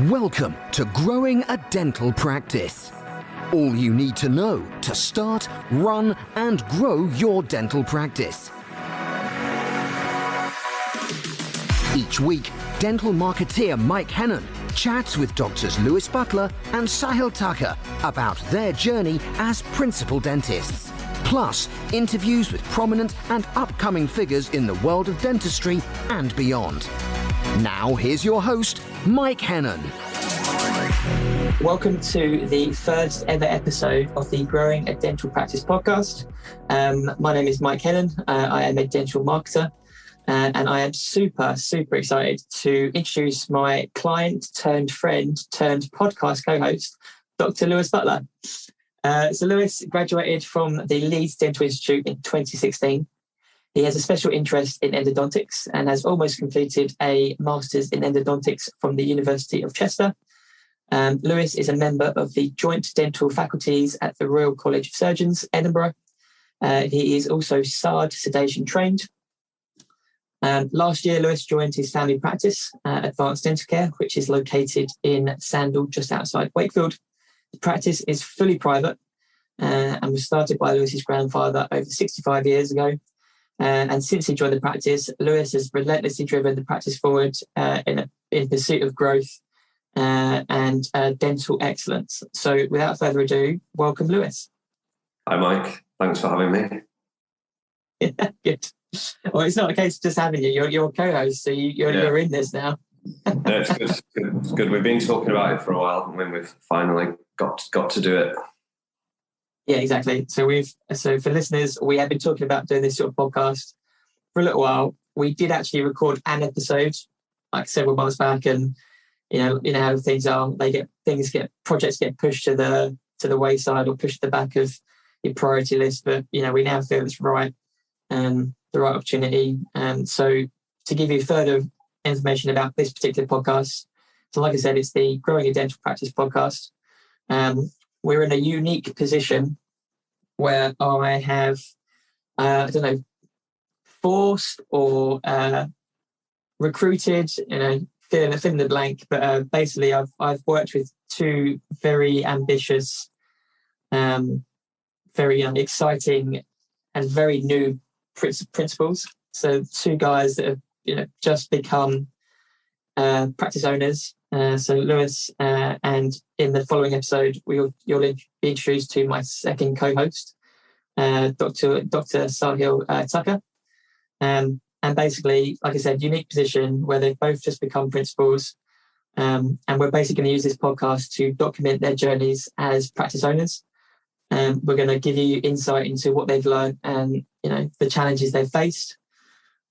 Welcome to Growing a Dental Practice. All you need to know to start, run and grow your dental practice. Each week, dental marketeer Mike Hennon chats with doctors Lewis Butler and Sahil Tucker about their journey as principal dentists. Plus, interviews with prominent and upcoming figures in the world of dentistry and beyond. Now, here's your host, Mike Hennon. Welcome to the first ever episode of the Growing a Dental Practice podcast. My name is Mike Hennon. I am a dental marketer, and I am super excited to introduce my client turned friend turned podcast co-host, Dr. Lewis Butler. So Lewis graduated from the Leeds Dental Institute in 2016. He has a special interest in endodontics and has almost completed a master's in endodontics from the University of Chester. Lewis is a member of the Joint Dental Faculties at the Royal College of Surgeons, Edinburgh. He is also SAAD sedation trained. Last year, Lewis joined his family practice, Advanced Dental Care, which is located in Sandal, just outside Wakefield. The practice is fully private and was started by Lewis's grandfather over 65 years ago. And since he joined the practice, Lewis has relentlessly driven the practice forward in pursuit of growth and dental excellence. So without further ado, welcome, Lewis. Hi, Mike. Thanks for having me. Yeah, good. Well, it's not a case of just having you. You're a co-host, so you're in this now. No, it's good. It's good. We've been talking about it for a while, and when we've finally got to do it. Yeah, exactly. So for listeners, we have been talking about doing this sort of podcast for a little while. We did actually record an episode like several months back, and you know how things are. Projects get pushed to the wayside or pushed to the back of your priority list. But we now feel it's right, the right opportunity. And so to give you further information about this particular podcast, so like I said, it's the Growing a Dental Practice podcast. We're in a unique position where I have, forced or recruited, fill in the blank. But basically, I've worked with two very ambitious, very exciting, and very new principals. So two guys that have just become practice owners. So Lewis, and in the following episode, you'll be introduced to my second co-host, Dr. Sahil Tucker. And basically, like I said, unique position where they've both just become principals. And we're basically going to use this podcast to document their journeys as practice owners. We're going to give you insight into what they've learned and, the challenges they've faced.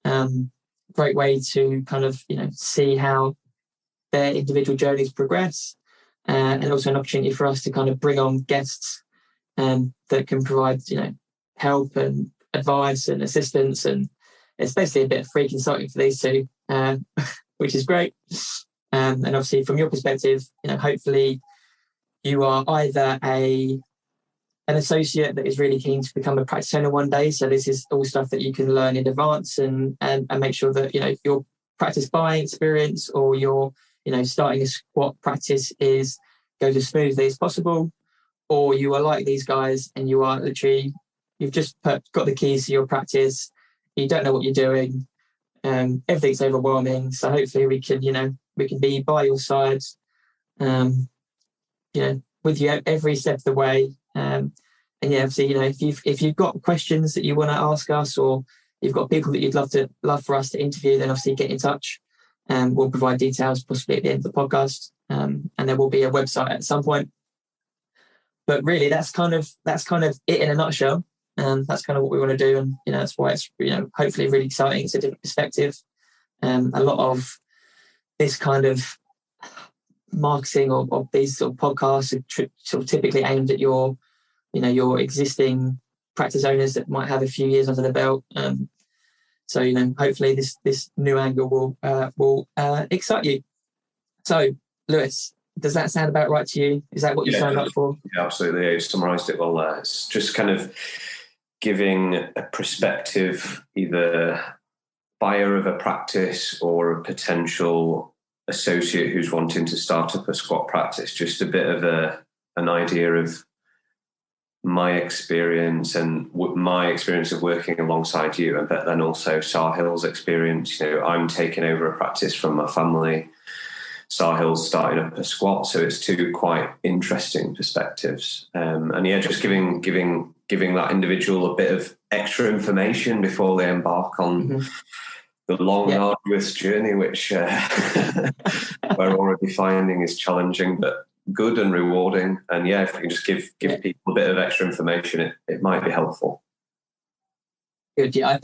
Great way to kind of, see how their individual journeys progress, and also an opportunity for us to kind of bring on guests that can provide, help and advice and assistance. And it's basically a bit of free consulting for these two, which is great. And obviously from your perspective, hopefully you are either an associate that is really keen to become a practice owner one day. So this is all stuff that you can learn in advance and make sure that, your practice buying experience or your starting a squat practice goes as smoothly as possible, or you are like these guys and you are literally, you've just got the keys to your practice, you don't know what you're doing, everything's overwhelming. So hopefully we can be by your side, with you every step of the way. And obviously, if you've got questions that you want to ask us, or you've got people that you'd love for us to interview, then obviously get in touch. We'll provide details possibly at the end of the podcast, and there will be a website at some point. But really, that's kind of it in a nutshell. That's kind of what we want to do, and that's why it's hopefully really exciting. It's a different perspective. A lot of this kind of marketing or these sort of podcasts are sort of typically aimed at your existing practice owners that might have a few years under the belt. So, hopefully this new angle will excite you. So, Lewis, does that sound about right to you? Is that what you signed up for? Yeah, absolutely. You summarised it well there. It's just kind of giving a perspective, either buyer of a practice or a potential associate who's wanting to start up a squat practice, just a bit of an idea of my experience and my experience of working alongside you, and but then also Sahil's experience. You know, I'm taking over a practice from my family. Sahil's starting up a squat, so it's two quite interesting perspectives. And yeah, just giving that individual a bit of extra information before they embark on the long, arduous journey, which we're already finding is challenging, but good and rewarding. And yeah, if we can just give people a bit of extra information, it might be helpful. Good. Yeah, I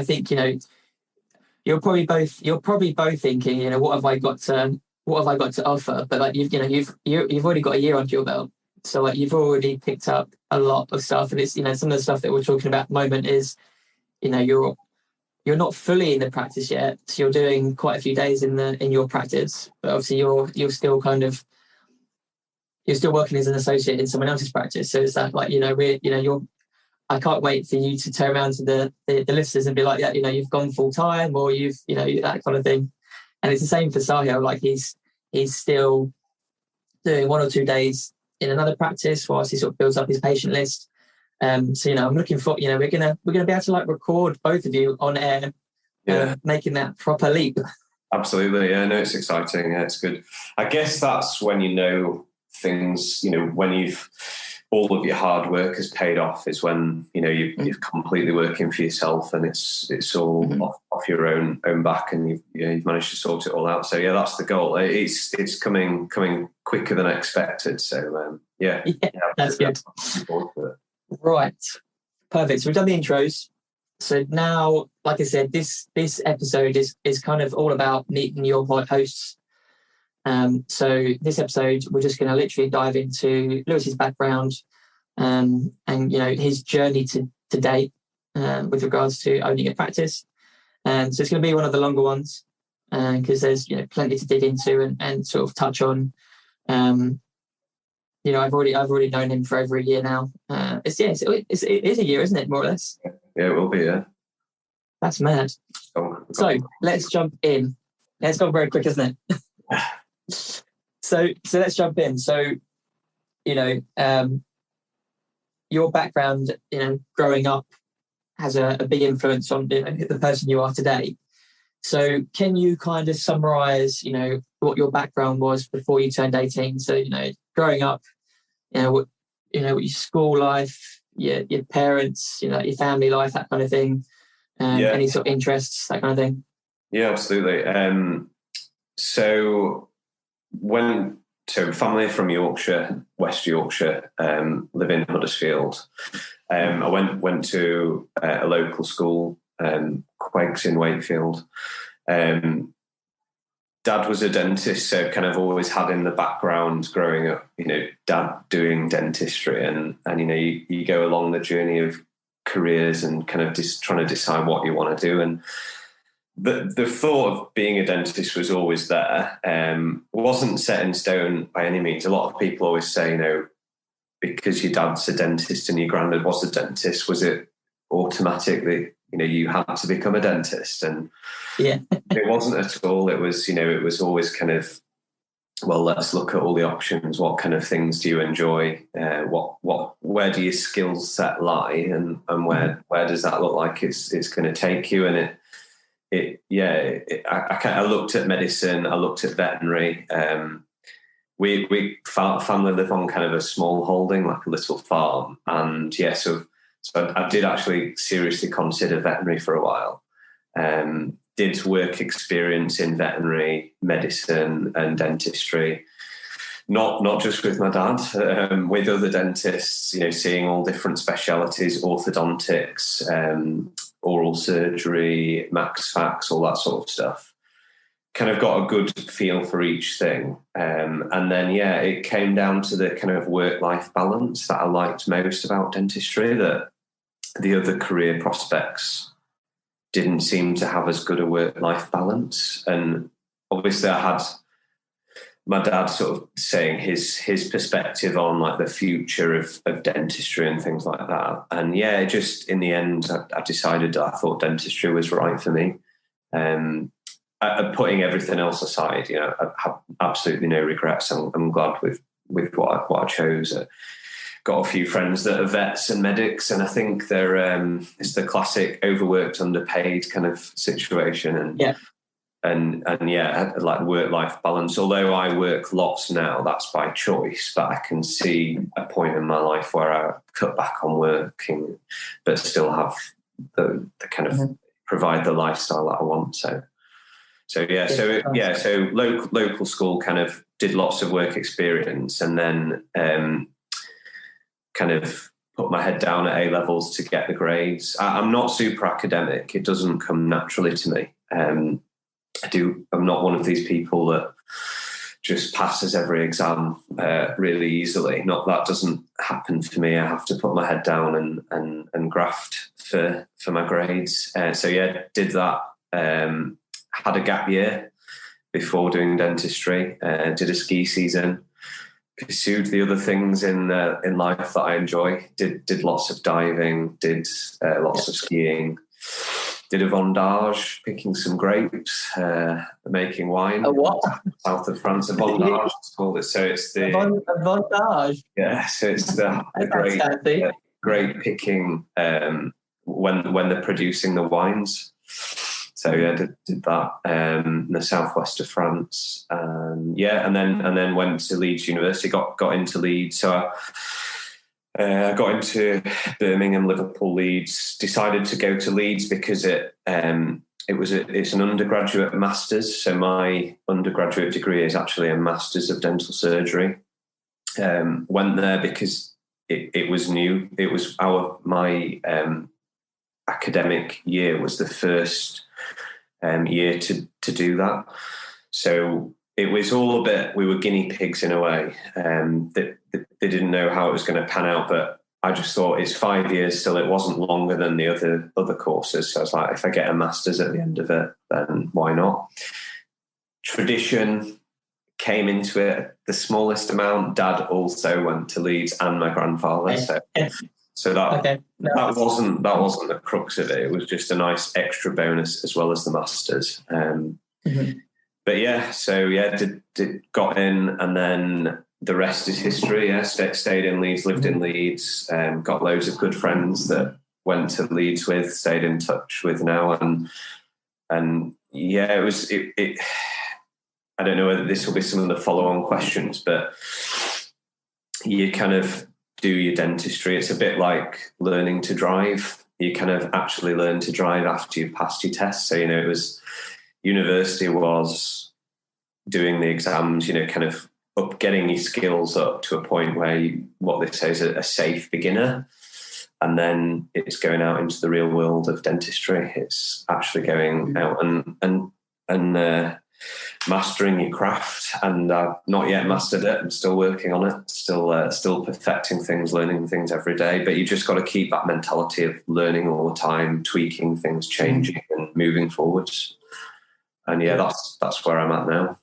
think you know, you're probably both thinking, you know, what have I got to offer? But like you've already got a year under your belt, so like you've already picked up a lot of stuff. And it's, you know, some of the stuff that we're talking about at the moment is, you know, you're not fully in the practice yet, so you're doing quite a few days in your practice, but obviously you're still working as an associate in someone else's practice. So it's that, like, you know, I can't wait for you to turn around to the listeners and be like, yeah, you know, you've gone full time, or you've, you know, that kind of thing. And it's the same for Sahil. Like he's still doing 1 or 2 days in another practice whilst he sort of builds up his patient list. So, you know, I'm looking for, you know, we're gonna be able to like record both of you on air, making that proper leap. Absolutely, yeah. No, it's exciting. Yeah, it's good. I guess that's when you know things. You know, when all of your hard work has paid off, is when, you know, you're completely working for yourself, and it's all off your own back, and you've managed to sort it all out. So yeah, that's the goal. It's coming quicker than expected. So yeah, that's good. Right, perfect. So we've done the intros. So now, like I said, this episode is kind of all about meeting your hosts. So this episode, we're just going to literally dive into Lewis's background, and you know, his journey to date with regards to owning a practice. So it's going to be one of the longer ones because there's, you know, plenty to dig into and sort of touch on. You know, I've already known him for over a year now. It is a year, isn't it, more or less? Yeah, it will be. Yeah, that's mad. So let's jump in. It's gone very quick, isn't it? So let's jump in. So, you know, your background, you know, growing up has a big influence on, you know, the person you are today. So can you kind of summarize, you know, what your background was before you turned 18? So, you know, growing up, you know, what your school life, your parents, you know, your family life, that kind of thing. Any sort of interests, that kind of thing. Yeah, absolutely. So family from Yorkshire, West Yorkshire, live in Huddersfield. I went to a local school, Queggs in Wakefield. Dad was a dentist, so kind of always had in the background growing up, you know, dad doing dentistry, and you know, you go along the journey of careers and kind of just trying to decide what you want to do. And the thought of being a dentist was always there. Wasn't set in stone by any means. A lot of people always say, you know, because your dad's a dentist and your granddad was a dentist, was it automatically, you know, you had to become a dentist? And it wasn't at all. It was, you know, it was always kind of, well, let's look at all the options. What kind of things do you enjoy? Where do your skill set lie, and where does that look like it's going to take you? And I looked at medicine. I looked at veterinary. We family live on kind of a small holding, like a little farm, and so I did actually seriously consider veterinary for a while. Did work experience in veterinary medicine and dentistry, not just with my dad, with other dentists, you know, seeing all different specialities, orthodontics, oral surgery, max fax, all that sort of stuff. Kind of got a good feel for each thing. And then, it came down to the kind of work-life balance that I liked most about dentistry, that the other career prospects didn't seem to have as good a work-life balance. And obviously I had my dad sort of saying his perspective on like the future of dentistry and things like that. And just in the end, I decided I thought dentistry was right for me. putting everything else aside, you know, I have absolutely no regrets. I'm glad with what I chose. Got a few friends that are vets and medics, and I think they're it's the classic overworked, underpaid kind of situation, and yeah, like work-life balance. Although I work lots now, that's by choice, but I can see a point in my life where I cut back on working, but still have the kind of provide the lifestyle that I want. So local school, kind of did lots of work experience, and then kind of put my head down at A-levels to get the grades. I'm not super academic. It doesn't come naturally to me. I'm not one of these people that just passes every exam really easily. That doesn't happen for me. I have to put my head down and graft for my grades. Did that. Had a gap year before doing dentistry. Did a ski season. Pursued the other things in life that I enjoy. Did lots of diving. Did lots of skiing. Did a vendage, picking some grapes, making wine. A what? South of France, a vendage. It's called it. So it's the a vendage. Yeah, so it's the great picking when they're producing the wines. So did that in the southwest of France, and then went to Leeds University. Got into Leeds, so I got into Birmingham, Liverpool, Leeds. Decided to go to Leeds because it's an undergraduate masters. So my undergraduate degree is actually a Masters of Dental Surgery. Went there because it was new. It was my academic year was the first year to do that. So it was all a bit, we were guinea pigs in a way. They didn't know how it was going to pan out, but I just thought it's 5 years still. It wasn't longer than the other courses. So I was like, if I get a master's at the end of it, then why not? Tradition came into it the smallest amount. Dad also went to Leeds, and my grandfather. So that wasn't the crux of it. It was just a nice extra bonus as well as the masters. But got in, and then the rest is history. Yeah, stayed in Leeds, lived in Leeds, got loads of good friends that went to Leeds with, stayed in touch with now, and it was. I don't know whether this will be some of the follow-on questions, but you kind of do your dentistry. It's a bit like learning to drive. You kind of actually learn to drive after you've passed your test. So, it was university was doing the exams, kind of getting your skills up to a point where what they say is a safe beginner. And then it's going out into the real world of dentistry. It's actually going out and mastering your craft, and I've not yet mastered it. I'm still working on it, still perfecting things, learning things every day. But you just got to keep that mentality of learning all the time, tweaking things, changing and moving forwards. And that's where I'm at now.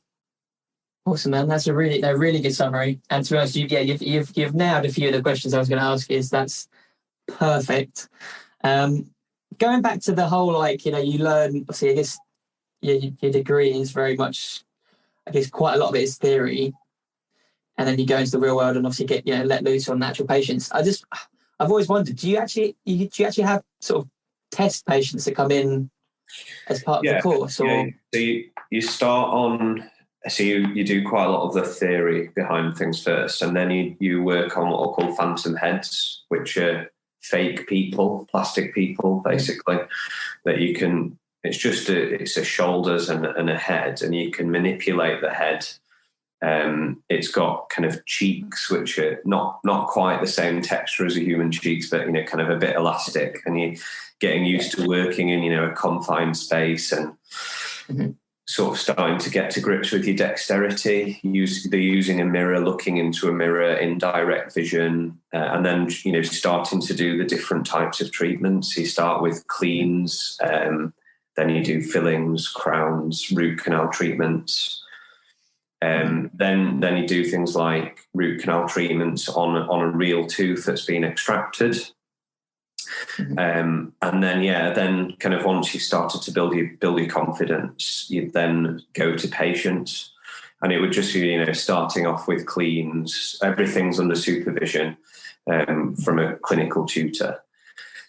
Awesome, man. That's a really good summary. And to be honest, you've nailed a few of the questions I was going to ask you. So that's perfect. Going back to the whole, you learn, obviously, I guess, your degree is very much, I guess, quite a lot of it is theory, and then you go into the real world and obviously get let loose on natural patients. I've always wondered, do you actually have sort of test patients that come in as part of the course, or so you start on, so you do quite a lot of the theory behind things first, and then you work on what are called phantom heads, which are fake people, plastic people, basically, that you can. It's a shoulders and a head, and you can manipulate the head. It's got kind of cheeks, which are not quite the same texture as a human cheeks, but kind of a bit elastic, and you're getting used to working in a confined space and sort of starting to get to grips with your dexterity. They're using a mirror, looking into a mirror in direct vision, and then starting to do the different types of treatments. You start with cleans. Then you do fillings, crowns, root canal treatments. Then you do things like root canal treatments on a real tooth that's been extracted. And then, then kind of once you started to build your confidence, you'd then go to patients, and it would just be, starting off with cleans, everything's under supervision from a clinical tutor.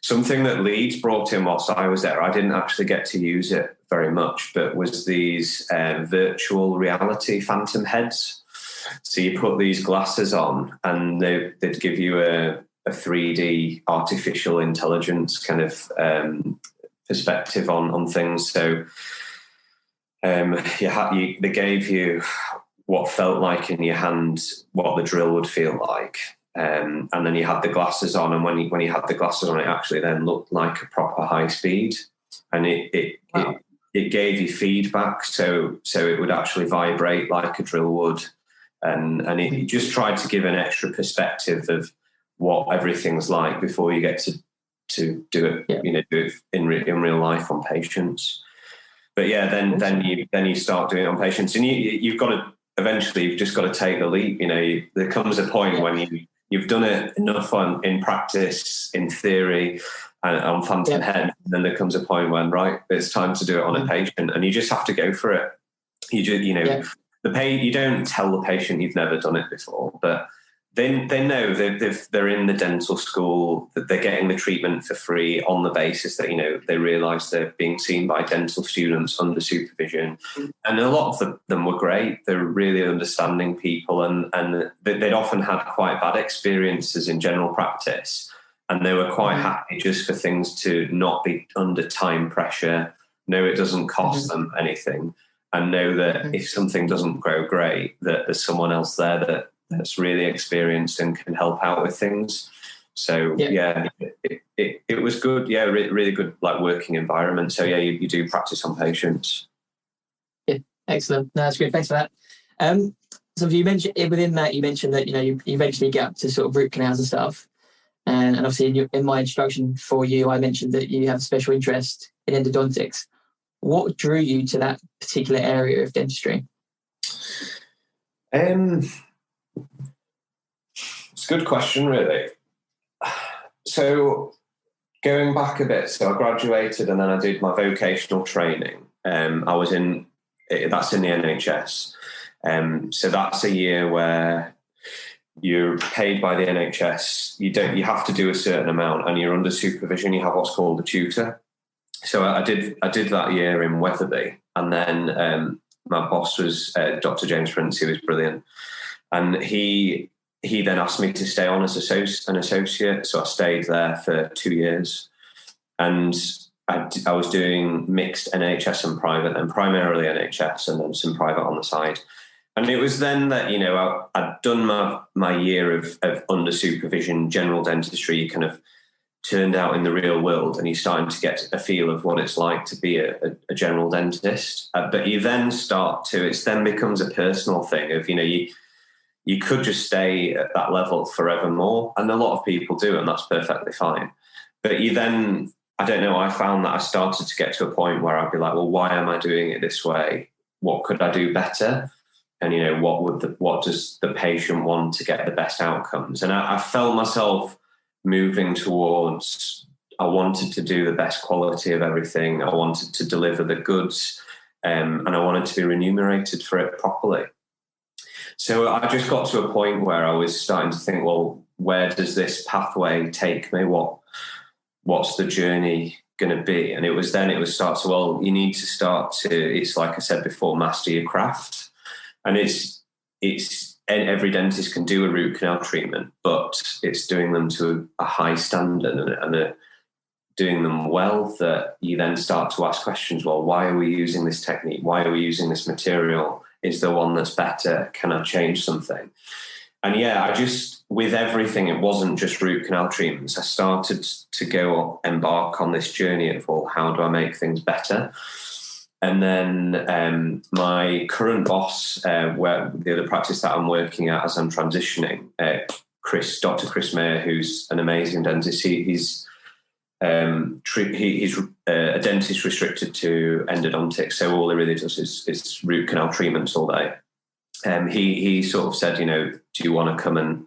Something that Leeds brought in whilst I was there, I didn't actually get to use it very much, but was these virtual reality phantom heads. So you put these glasses on, and they'd give you a 3D artificial intelligence kind of perspective on things. So they gave you what felt like in your hand what the drill would feel like. And then you had the glasses on, and when you had the glasses on, it actually then looked like a proper high speed, and it gave you feedback, so it would actually vibrate like a drill would, and it just tried to give an extra perspective of what everything's like before you get to do it, do it in real life on patients. But then you start doing it on patients, and you've got to eventually, you've just got to take the leap. There comes a point when you've done it enough in practice, in theory, and on phantom head. And then there comes a point when, right, it's time to do it on a patient, and you just have to go for it. You don't tell the patient you've never done it before, but they know they're in the dental school, that they're getting the treatment for free on the basis that, they realise they're being seen by dental students under supervision. And a lot of them were great. They're really understanding people, and they'd often had quite bad experiences in general practice, and they were quite happy just for things to not be under time pressure, know it doesn't cost them anything, and know that if something doesn't go great, that there's someone else there that's really experienced and can help out with things. So it was good. Yeah, really good, like, working environment. So you do practice on patients. Yeah, excellent. No, that's great. Thanks for that. So you mentioned within that, you mentioned that you eventually get up to sort of root canals and stuff. And obviously in my introduction for you, I mentioned that you have a special interest in endodontics. What drew you to that particular area of dentistry? It's a good question, really. So going back a bit, so I graduated and then I did my vocational training. That's in the NHS. So that's a year where you're paid by the NHS. You have to do a certain amount, and you're under supervision. You have what's called a tutor. So I did that year in Wetherby, and then my boss was Dr. James Prince. He was brilliant, and he then asked me to stay on as an associate. So I stayed there for 2 years, and I was doing mixed NHS and private, and primarily NHS, and then some private on the side. And it was then that, I'd done my year of under supervision, general dentistry. You kind of turned out in the real world, and you're starting to get a feel of what it's like to be a general dentist. But you then it then becomes a personal thing of, you could just stay at that level forevermore. And a lot of people do, and that's perfectly fine. But you then, I don't know, I found that I started to get to a point where I'd be like, well, why am I doing it this way? What could I do better? And, what does the patient want to get the best outcomes? And I felt myself moving towards, I wanted to do the best quality of everything. I wanted to deliver the goods, and I wanted to be remunerated for it properly. So I just got to a point where I was starting to think, well, where does this pathway take me? What's the journey going to be? And it was you need to start to, it's like I said before, master your craft. And and every dentist can do a root canal treatment, but it's doing them to a high standard and doing them well, that you then start to ask questions. Well, why are we using this technique? Why are we using this material? Is there one that's better? Can I change something? And with everything, it wasn't just root canal treatments. I started to embark on this journey of, well, how do I make things better? And then my current boss, where the other practice that I'm working at as I'm transitioning, Dr. Chris Mayer, who's an amazing dentist. He's a dentist restricted to endodontics, so all he really does is root canal treatments all day. He sort of said, do you want to come and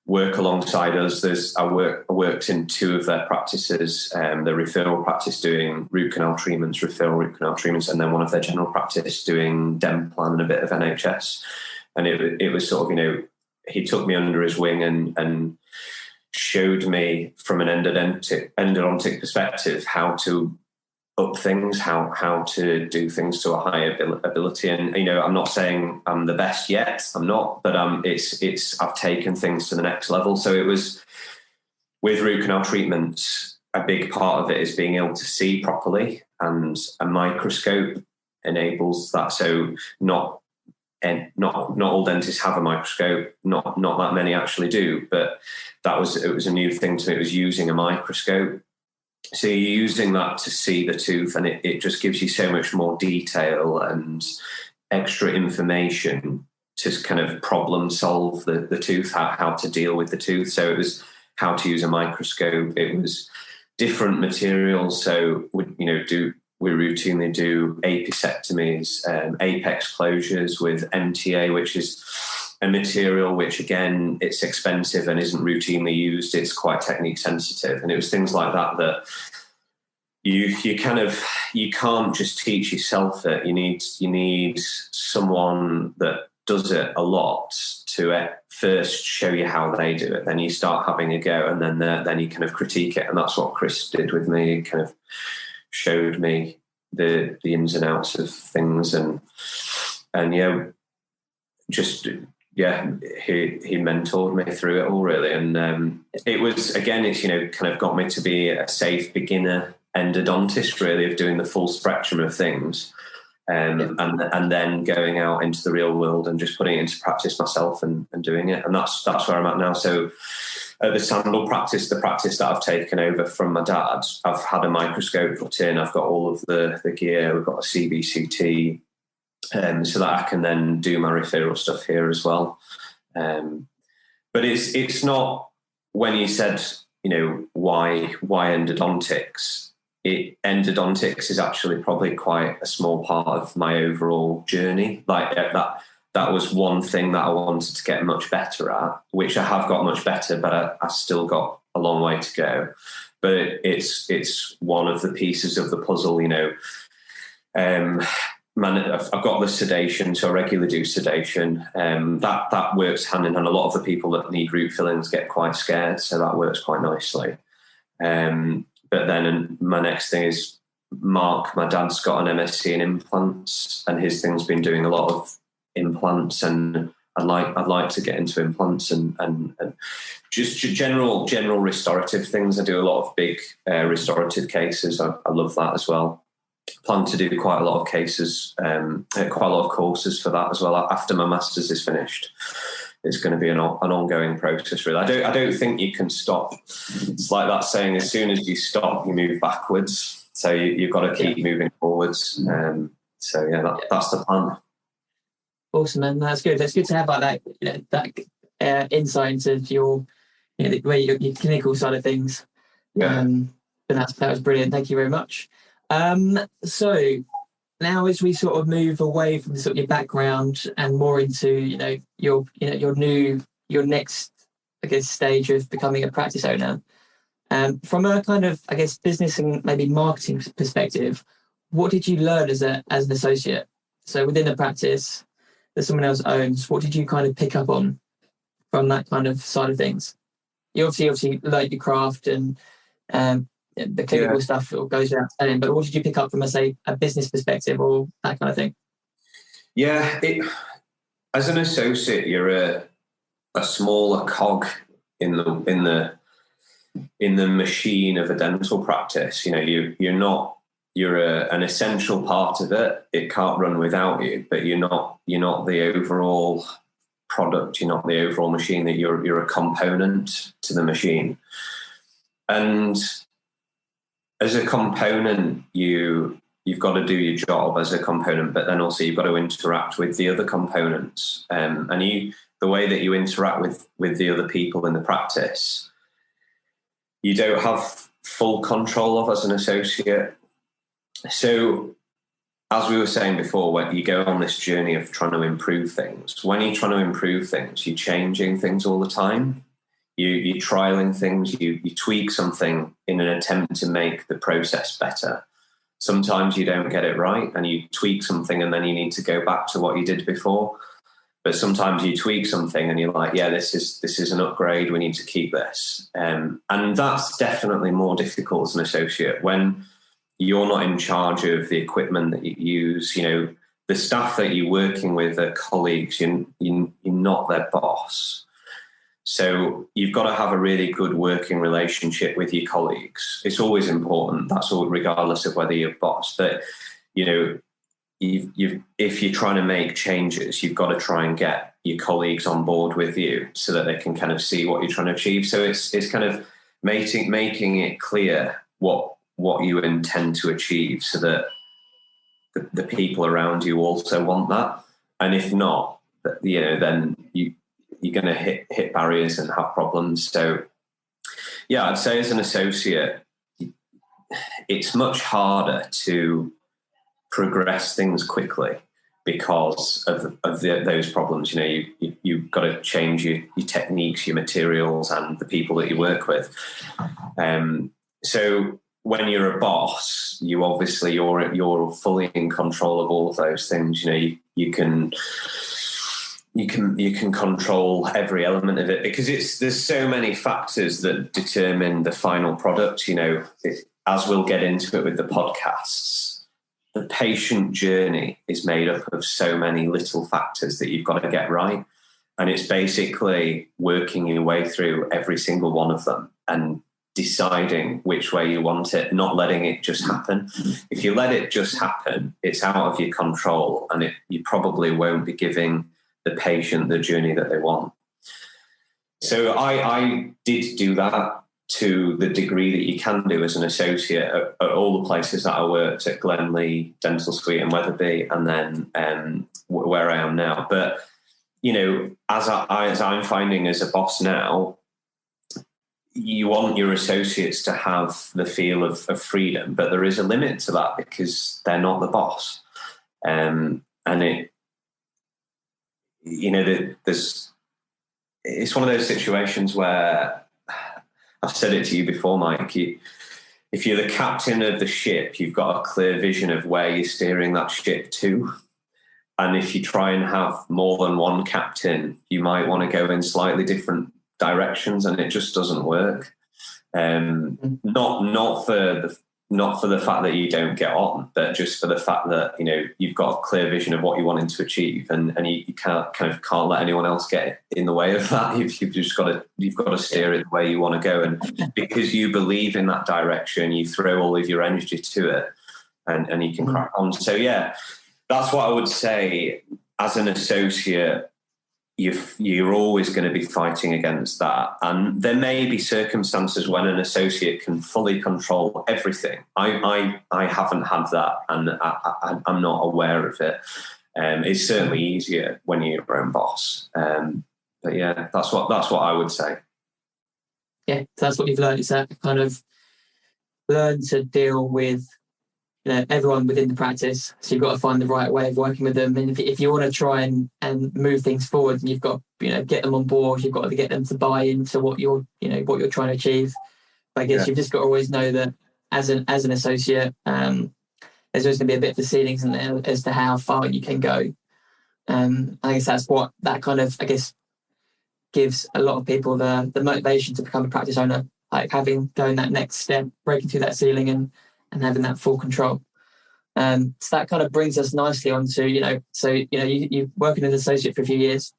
work alongside us. I worked in 2 of their practices, the referral practice doing root canal treatments, and then one of their general practice doing DEM plan and a bit of NHS. And it was sort of, he took me under his wing and showed me from an endodontic perspective how to up things, how to do things to a higher ability. And I'm not saying I'm the best yet, I'm not, but it's I've taken things to the next level. So it was with root canal treatments, a big part of it is being able to see properly, and a microscope enables that. So not all dentists have a microscope, not that many actually do, but it was a new thing to me. It was using a microscope. So you're using that to see the tooth, and it just gives you so much more detail and extra information to kind of problem solve the tooth, how to deal with the tooth. So it was how to use a microscope. It was different materials. So we routinely do apicectomies, apex closures with MTA, which is a material which, again, it's expensive and isn't routinely used. It's quite technique sensitive, and it was things like that you can't just teach yourself it. You need someone that does it a lot to first show you how they do it. Then you start having a go, and then you kind of critique it. And that's what Chris did with me. He kind of showed me the ins and outs of things, and he mentored me through it all, really. And it was, again, it's kind of got me to be a safe beginner endodontist, really, of doing the full spectrum of things, and then going out into the real world and just putting it into practice myself and doing it. And that's where I'm at now. So at the Sandal practice, the practice that I've taken over from my dad, I've had a microscope put in. I've got all of the gear. We've got a CBCT, so that I can then do my referral stuff here as well. But it's not, when you said, why endodontics? Endodontics is actually probably quite a small part of my overall journey. Like that was one thing that I wanted to get much better at, which I have got much better, but I still got a long way to go. But it's one of the pieces of the puzzle, I've got the sedation, so I regularly do sedation. That works hand in hand. A lot of the people that need root fillings get quite scared, so that works quite nicely. But then my next thing is Mark. My dad's got an MSc in implants, and his thing's been doing a lot of implants, and I'd like to get into implants and just general restorative things. I do a lot of big restorative cases. I love that as well. Plan to do quite a lot of cases, quite a lot of courses for that as well. After my master's is finished, it's going to be an ongoing process, really. I don't think you can stop. It's like that saying: as soon as you stop, you move backwards. So you've got to keep moving forwards. That's the plan. Awesome, man. That's good. That's good to have like that insight into your clinical side of things. Yeah. That was brilliant. Thank you very much. So now, as we sort of move away from sort of your background and more into your next, I guess, stage of becoming a practice owner, from a kind of, I guess, business and maybe marketing perspective, what did you learn as an associate? So within the practice that someone else owns, what did you kind of pick up on from that kind of side of things? You obviously learned your craft and the clinical stuff goes without saying, but what did you pick up from, say, a business perspective or that kind of thing? Yeah, as an associate, you're a smaller cog in the machine of a dental practice. You're an essential part of it. It can't run without you, but you're not the overall product. You're not the overall machine. That you're a component to the machine, and as a component, you've got to do your job as a component, but then also you've got to interact with the other components. And the way that you interact with the other people in the practice, you don't have full control of as an associate. So, as we were saying before, when you go on this journey of trying to improve things, when you're trying to improve things, you're changing things all the time. You're trialing things, you tweak something in an attempt to make the process better. Sometimes you don't get it right and you tweak something and then you need to go back to what you did before. But sometimes you tweak something and you're like, yeah, this is an upgrade. We need to keep this. And that's definitely more difficult as an associate when you're not in charge of the equipment that you use. You know, the staff that you're working with are colleagues. You're not their boss. So you've got to have a really good working relationship with your colleagues. It's always important. That's all, regardless of whether you're boss. But, you know, if you're trying to make changes, you've got to try and get your colleagues on board with you so that they can kind of see what you're trying to achieve. So it's kind of making it clear what you intend to achieve so that the people around you also want that. And if not, you know, then you're going to hit barriers and have problems. So, yeah, I'd say as an associate, it's much harder to progress things quickly because of those problems. You know, you've got to change your techniques, your materials, and the people that you work with. So when you're a boss, you're fully in control of all of those things. You know, you can control every element of it because there's so many factors that determine the final product. You know, as we'll get into it with the podcasts, the patient journey is made up of so many little factors that you've got to get right. And it's basically working your way through every single one of them and deciding which way you want it, not letting it just happen. If you let it just happen, it's out of your control and you probably won't be giving the patient the journey that they want. So I did do that to the degree that you can do as an associate at all the places that I worked at, Glenlee, Dental Suite and Wetherby, and then where I am now. But, you know, as I'm finding as a boss now, you want your associates to have the feel of freedom, but there is a limit to that because they're not the boss. And it, you know, it's one of those situations where I've said it to you before, Mike. If you're the captain of the ship, you've got a clear vision of where you're steering that ship to. And if you try and have more than one captain, you might want to go in slightly different directions, and it just doesn't work. Not for the fact that you don't get on, but just for the fact that, you know, you've got a clear vision of what you're wanting to achieve, and you can't let anyone else get in the way of that. You've got to steer it the way you want to go, and because you believe in that direction, you throw all of your energy to it, and you can crack on. So yeah, that's what I would say. As an associate, you're always going to be fighting against that. And there may be circumstances when an associate can fully control everything. I haven't had that, and I'm not aware of it. It's certainly easier when you're your own boss. But yeah, that's what I would say. Yeah, that's what you've learned, is that kind of learn to deal with, you know, everyone within the practice. So you've got to find the right way of working with them. And if you want to try and move things forward, and you've got, you know, get them on board, you've got to get them to buy into what you're trying to achieve. But I guess you've just got to always know that as an associate, there's always going to be a bit of the ceilings in there as to how far you can go. I guess that's what that kind of, I guess, gives a lot of people the motivation to become a practice owner, like going that next step, breaking through that ceiling and having that full control. So that kind of brings us nicely onto, you're working as an associate for a few years.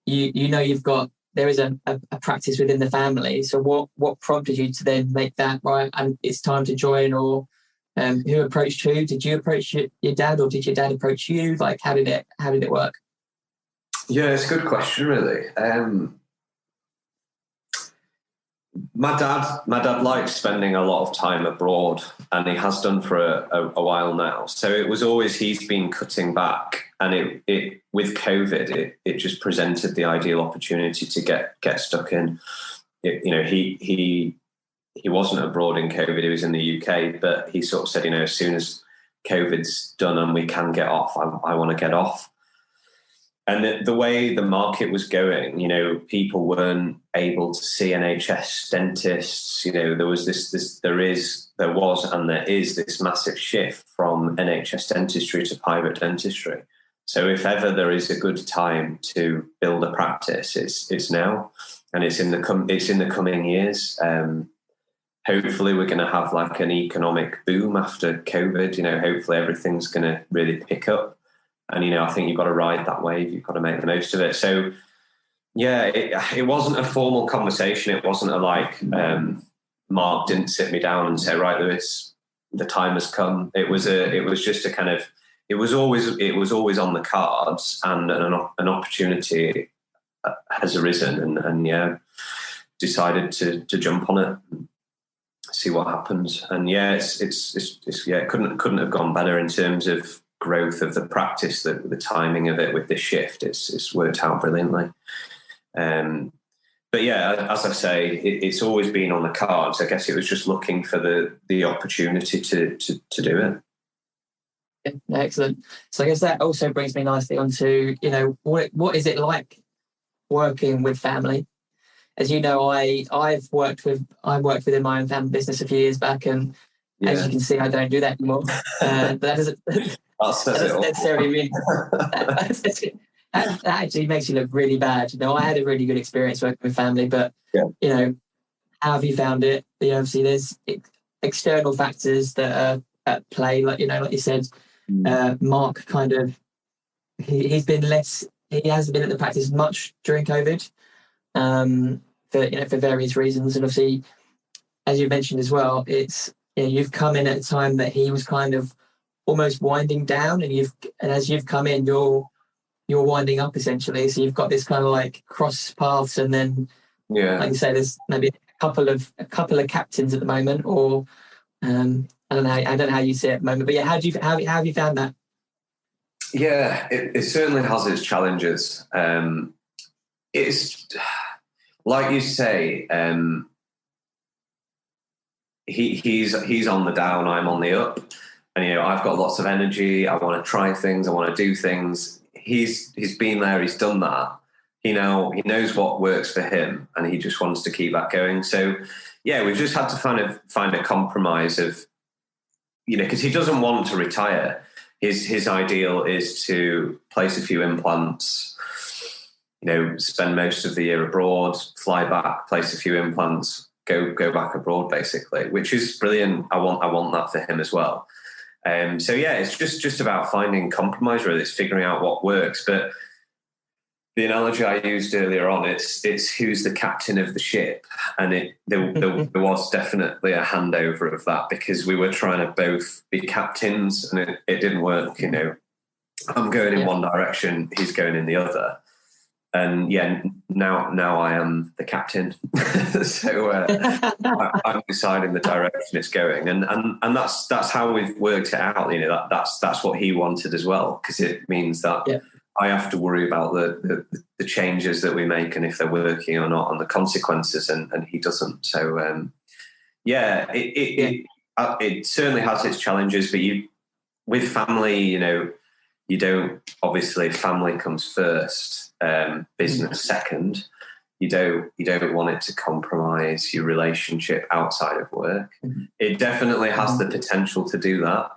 There is a practice within the family. So what prompted you to then make that right, and it's time to join, or who approached who? Did you approach your dad, or did your dad approach you? Like, how did it work? Yeah, it's a good question, really. My dad likes spending a lot of time abroad, and he has done for a while now. So it was always, he's been cutting back, and it with COVID, it just presented the ideal opportunity to get stuck in. He wasn't abroad in COVID; he was in the UK. But he sort of said, as soon as COVID's done and we can get off, I want to get off. And the way the market was going, you know, people weren't able to see NHS dentists. You know, there was there was and there is this massive shift from NHS dentistry to private dentistry. So if ever there is a good time to build a practice, it's now, and it's in the coming years. Hopefully we're going to have like an economic boom after COVID. You know, hopefully everything's going to really pick up. And, you know, I think you've got to ride that wave. You've got to make the most of it. So, yeah, it wasn't a formal conversation. It wasn't Mark didn't sit me down and say, right, Lewis, the time has come. It was just a kind of, it was always on the cards, and an opportunity has arisen, and yeah, decided to jump on it and see what happens. And yeah, it couldn't have gone better in terms of growth of the practice. The timing of it with this shift, it's worked out brilliantly. But yeah, as I say, it's always been on the cards. I guess it was just looking for the opportunity to do it. Yeah, excellent. So I guess that also brings me nicely onto, you know, what is it like working with family? As you know, I've worked within my own family business a few years back, and as you can see, I don't do that anymore. But that doesn't necessarily mean that actually makes you look really bad. You know, I had a really good experience working with family, but you know, how have you found it? You know, obviously there's external factors that are at play, like you said. Mark kind of he hasn't been at the practice much during COVID, for various reasons, and obviously, as you mentioned as well, it's, you know, you've come in at a time that he was kind of almost winding down, and as you've come in, you're winding up essentially. So you've got this kind of like cross paths, and then like you say, there's maybe a couple of captains at the moment, or I don't know how you see it at the moment, but yeah, how have you found that? Yeah, it certainly has its challenges. It's like you say, he's on the down, I'm on the up, and you know, I've got lots of energy. I want to try things. I want to do things. He's been there. He's done that. He knows what works for him, and he just wants to keep that going. So yeah, we've just had to find a compromise of, you know, because he doesn't want to retire. His ideal is to place a few implants, you know, spend most of the year abroad, fly back, place a few implants, go back abroad, basically, which is brilliant. I want that for him as well. So yeah, it's just about finding compromise, really. It's figuring out what works. But the analogy I used earlier on, it's who's the captain of the ship, and there was definitely a handover of that, because we were trying to both be captains, and it didn't work. You know, I'm going in one direction, he's going in the other, and yeah, now I am the captain, so I'm deciding the direction it's going, and that's how we've worked it out. You know, that's what he wanted as well, because it means that. Yeah. I have to worry about the changes that we make, and if they're working or not, and the consequences, and he doesn't. So it certainly has its challenges. But with family, you know, you don't, obviously family comes first, business second. You don't want it to compromise your relationship outside of work. It definitely has the potential to do that.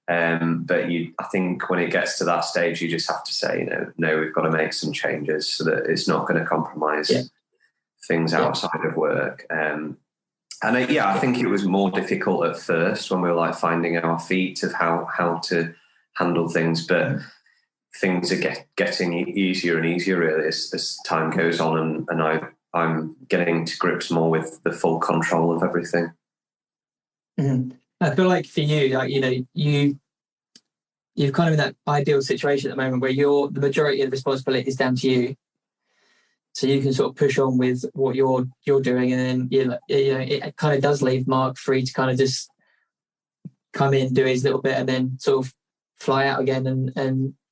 But I think when it gets to that stage, you just have to say, no, we've got to make some changes so that it's not going to compromise things outside of work. I think it was more difficult at first when we were like finding our feet of how to handle things, but things are getting easier and easier really as time goes on, and I'm getting to grips more with the full control of everything. Mm-hmm. I feel like for you, like, you know, you're kind of in that ideal situation at the moment where the majority of the responsibility is down to you, so you can sort of push on with what you're doing, and then it kind of does leave Mark free to kind of just come in, do his little bit, and then sort of fly out again and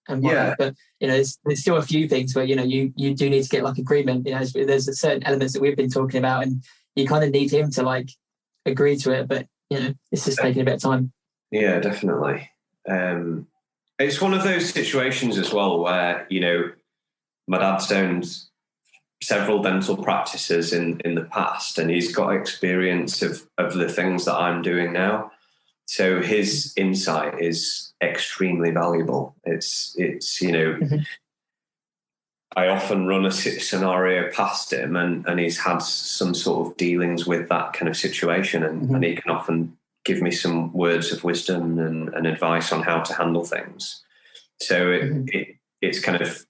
whatnot. But you know, there's still a few things where, you know, you do need to get like agreement. You know, there's certain elements that we've been talking about, and you kind of need him to like agree to it, but you know, it's just taking a bit of time. Yeah, definitely. It's one of those situations as well where, you know, my dad's owned several dental practices in the past, and he's got experience of the things that I'm doing now. So his insight is extremely valuable. It's I often run a scenario past him, and he's had some sort of dealings with that kind of situation, and he can often give me some words of wisdom and advice on how to handle things. So it's kind of,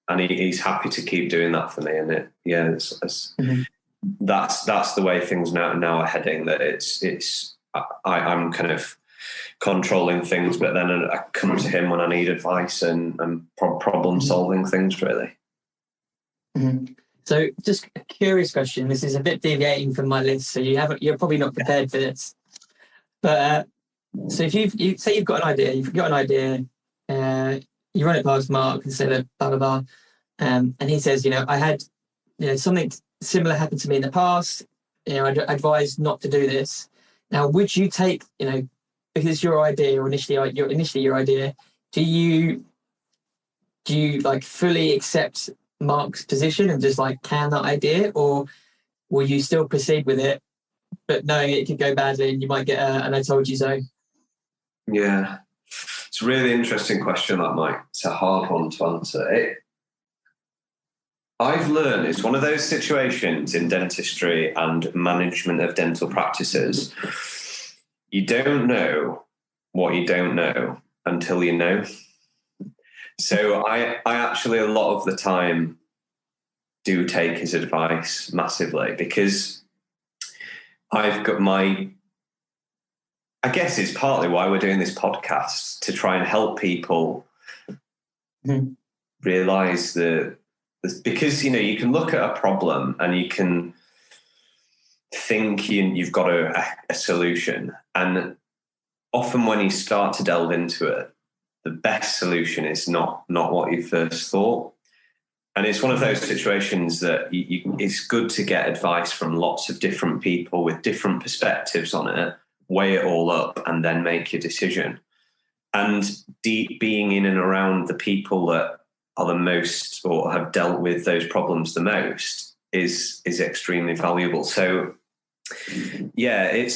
and he's happy to keep doing that for me. And that's the way things now are heading. That I'm kind of controlling things, but then I come to him when I need advice and problem solving things, really. So just a curious question. This is a bit deviating from my list, so you're probably not prepared for this. But so if you say you've got an idea, you run it past Mark and say that blah blah blah, and he says, I had something similar happened to me in the past. I'd advise not to do this. Now, would you take because your idea or initially your idea, do you like fully accept Mark's position and just like can that idea, or will you still proceed with it, but knowing it could go badly and you might get an I told you so? Yeah, it's a really interesting question, that, Mike. It's a hard one to answer. I've learned it's one of those situations in dentistry and management of dental practices. You don't know what you don't know until you know. So I actually a lot of the time do take his advice massively, because I've got I guess it's partly why we're doing this podcast, to try and help people realise because you can look at a problem and you can think you've got a solution, and often when you start to delve into it, the best solution is not what you first thought. And it's one of those situations that it's good to get advice from lots of different people with different perspectives on it, weigh it all up, and then make your decision. And being in and around the people that are the most, or have dealt with those problems the most, is extremely valuable. So yeah,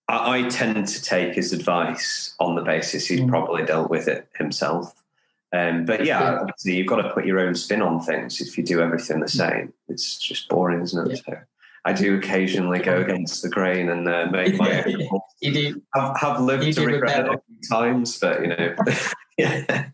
I tend to take his advice on the basis he's probably dealt with it himself. But yeah, obviously you've got to put your own spin on things. If you do everything the same, it's just boring, isn't it? So I do occasionally go against the grain and make my own calls. You do. Have lived to regret it a few times, but yeah,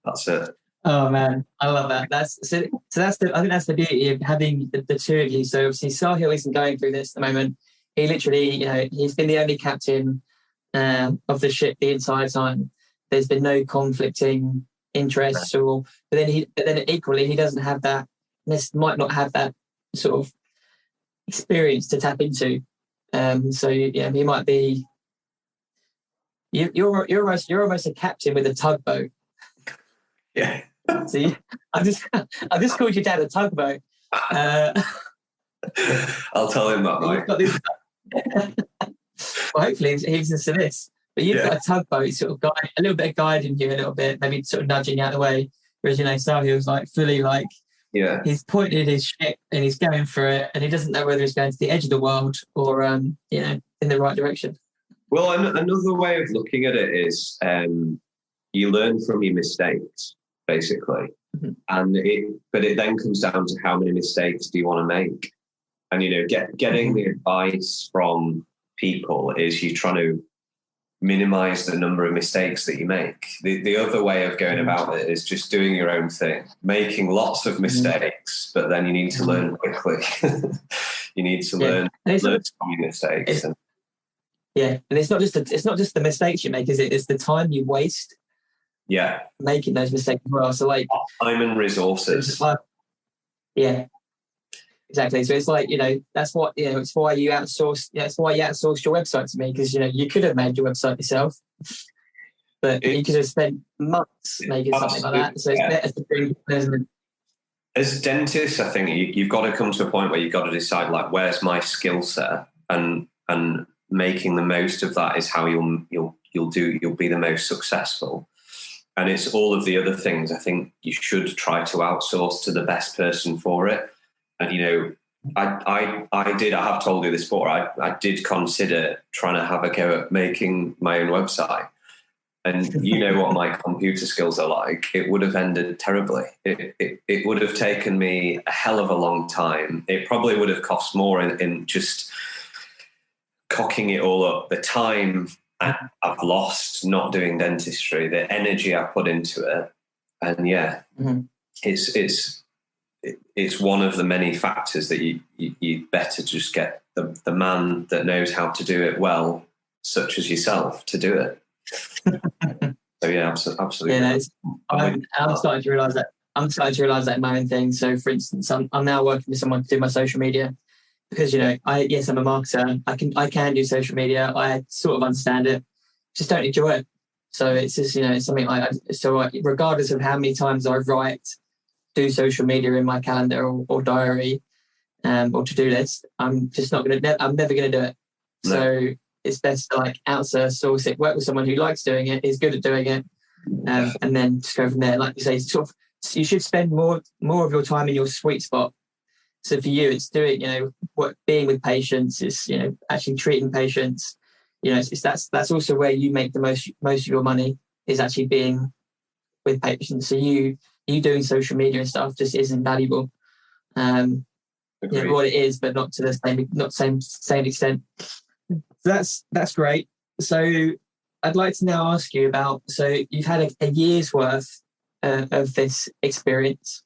that's it. Oh man, I love that. I think that's the beauty of having the two of you. So obviously Sahil isn't going through this at the moment. He literally, he's been the only captain of the ship the entire time. There's been no conflicting interests, but then equally he doesn't have that. Might not have that sort of experience to tap into. So yeah, he might be. You're almost a captain with a tugboat. Yeah. See, I just called your dad a tugboat. I'll tell him that, Mike. Well, hopefully he listens to this. But you've got a tugboat, sort of guide, a little bit guiding you a little bit, maybe sort of nudging you out of the way. Whereas Sahil's like fully like, he's pointed his ship and he's going for it, and he doesn't know whether he's going to the edge of the world or in the right direction. Well, another way of looking at it is you learn from your mistakes, basically, and it then comes down to how many mistakes do you want to make, and getting the advice from people is you trying to minimize the number of mistakes that you make. The other way of going about it is just doing your own thing, making lots of mistakes, but then you need to learn quickly. You need to learn from your mistakes. And it's not just the mistakes you make, is it? It's the time you waste. Yeah, making those mistakes as well. So like time and resources. Exactly. So it's like, that's what, it's why you outsource. It's why you outsourced your website to me, because, you could have made your website yourself, but you could have spent months making something like that. So it's better to bring investment. As dentists, I think you've got to come to a point where you've got to decide, like, where's my skill set, and making the most of that is how you'll be the most successful. and it's all of the other things. I think you should try to outsource to the best person for it. And, you know, I have told you this before, I did consider trying to have a go at making my own website. And you know what my computer skills are like. It would have ended terribly. It would have taken me a hell of a long time. It probably would have cost more in just cocking it all up. The time I've lost not doing dentistry, the energy I put into it. And yeah, it's one of the many factors that you better just get the man that knows how to do it well, such as yourself, to do it. So yeah, absolutely. Yeah, I'm starting to realise that. I'm starting to realise that in my own thing. So, for instance, I'm now working with someone to do my social media because, you know, I'm a marketer. I can do social media. I sort of understand it, just don't enjoy it. So it's just, you know, it's something regardless of how many times I do social media in my calendar or diary or to-do list, I'm just not going to. I'm never going to do it. No. So it's best to like outsource it, work with someone who likes doing it, is good at doing it, and then just go from there. Like you say, you should spend more of your time in your sweet spot. So for you, it's doing, you know, being with patients, is, you know, actually treating patients. You know, that's also where you make the most of your money, is actually being with patients. So you doing social media and stuff just isn't valuable. You know what it is, but not to the same extent. That's great. So I'd like to now ask you about, so you've had a year's worth of this experience.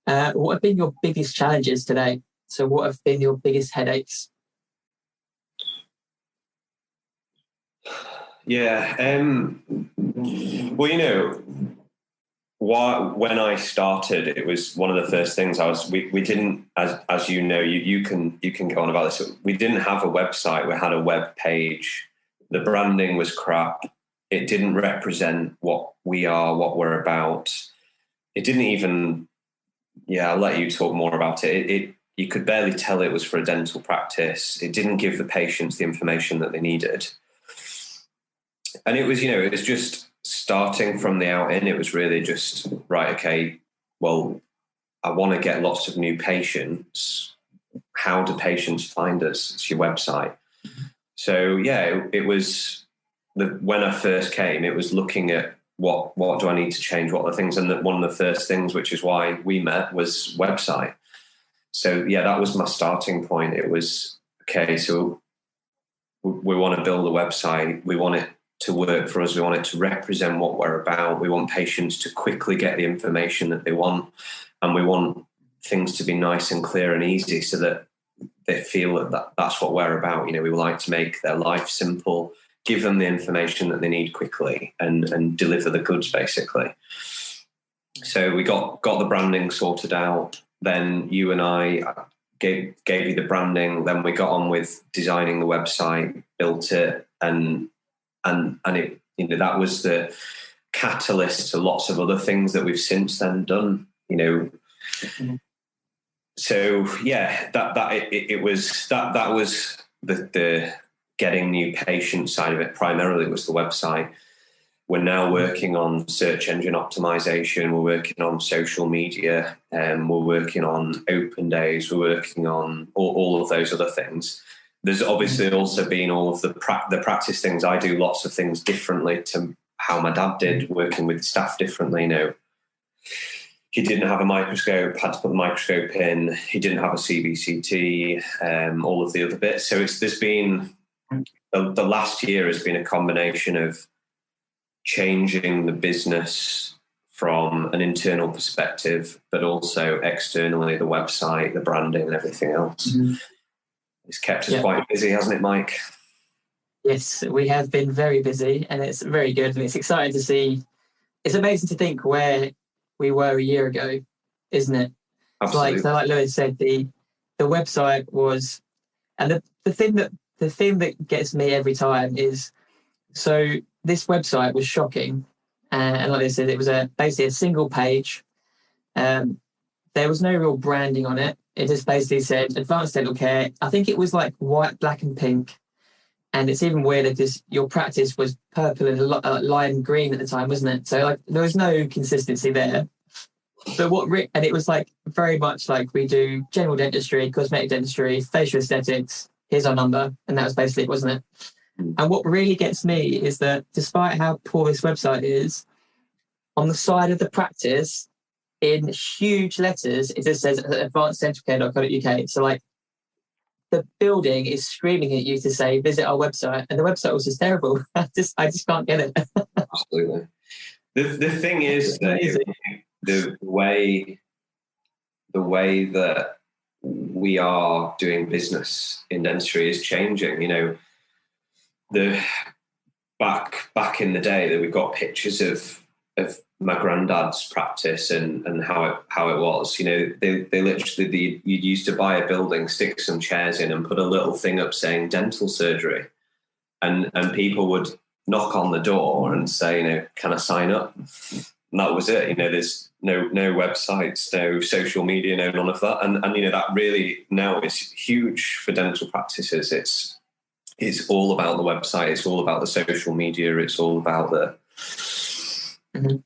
What have been your biggest challenges today? So what have been your biggest headaches? Yeah. Well, you know, when I started, it was one of the first things we didn't, as you know, you can go on about this. We didn't have a website. We had a web page. The branding was crap. It didn't represent what we are, what we're about. It didn't even, I'll let you talk more about it. You could barely tell it was for a dental practice. It didn't give the patients the information that they needed. And it was, you know, it was just starting from the out in. It was really just, right, okay, well, I want to get lots of new patients. How do patients find us? It's your website. So yeah, it was when I first came, it was looking at what do I need to change? What are the things? And one of the first things, which is why we met, was website. So yeah, that was my starting point. It was, okay, so we want to build a website. We want it to work for us. We want it to represent what we're about. We want patients to quickly get the information that they want. And we want things to be nice and clear and easy so that they feel that's what we're about. You know, we like to make their life simple, give them the information that they need quickly, and deliver the goods, basically. So we got the branding sorted out. Then you and I gave you the branding. Then we got on with designing the website, built it, and it, you know, that was the catalyst to lots of other things that we've since then done, you know. Mm-hmm. So yeah, that was the getting new patient side of it. Primarily was the website. We're now working on search engine optimization. We're working on social media, and we're working on open days. We're working on all of those other things. There's obviously also been all of the practice things. I do lots of things differently to how my dad did, working with staff differently. You know, he didn't have a microscope, had to put the microscope in. He didn't have a CBCT, all of the other bits. So there's been, the last year has been a combination of changing the business from an internal perspective, but also externally, the website, the branding and everything else. Mm-hmm. It's kept us quite busy, hasn't it, Mike? Yes, we have been very busy, and it's very good. And it's exciting to see. It's amazing to think where we were a year ago, isn't it? Absolutely. So like Lewis said, the website was, and the thing that gets me every time is, so this website was shocking, and like I said, it was basically a single page. There was no real branding on it. It just basically said advanced dental care. I think it was like white, black and pink. And it's even weirder because your practice was purple and lime green at the time, wasn't it? So like there was no consistency there. But and it was like very much like we do general dentistry, cosmetic dentistry, facial aesthetics. Here's our number, and that was basically it, wasn't it? And what really gets me is that despite how poor this website is, on the side of the practice, in huge letters, it just says advanceddentalcare.co.uk. So like the building is screaming at you to say visit our website, and the website was just terrible. I just can't get it. Absolutely. The thing is that the way that we are doing business in dentistry is changing. You know, the back in the day that we've got pictures of my granddad's practice and how it was. You know, they literally you'd used to buy a building, stick some chairs in, and put a little thing up saying dental surgery, and people would knock on the door and say, you know, can I sign up? And that was it. You know, there's no websites, no social media, no none of that. And you know, that really now is huge for dental practices. It's all about the website. It's all about the social media. It's all about the. Mm-hmm.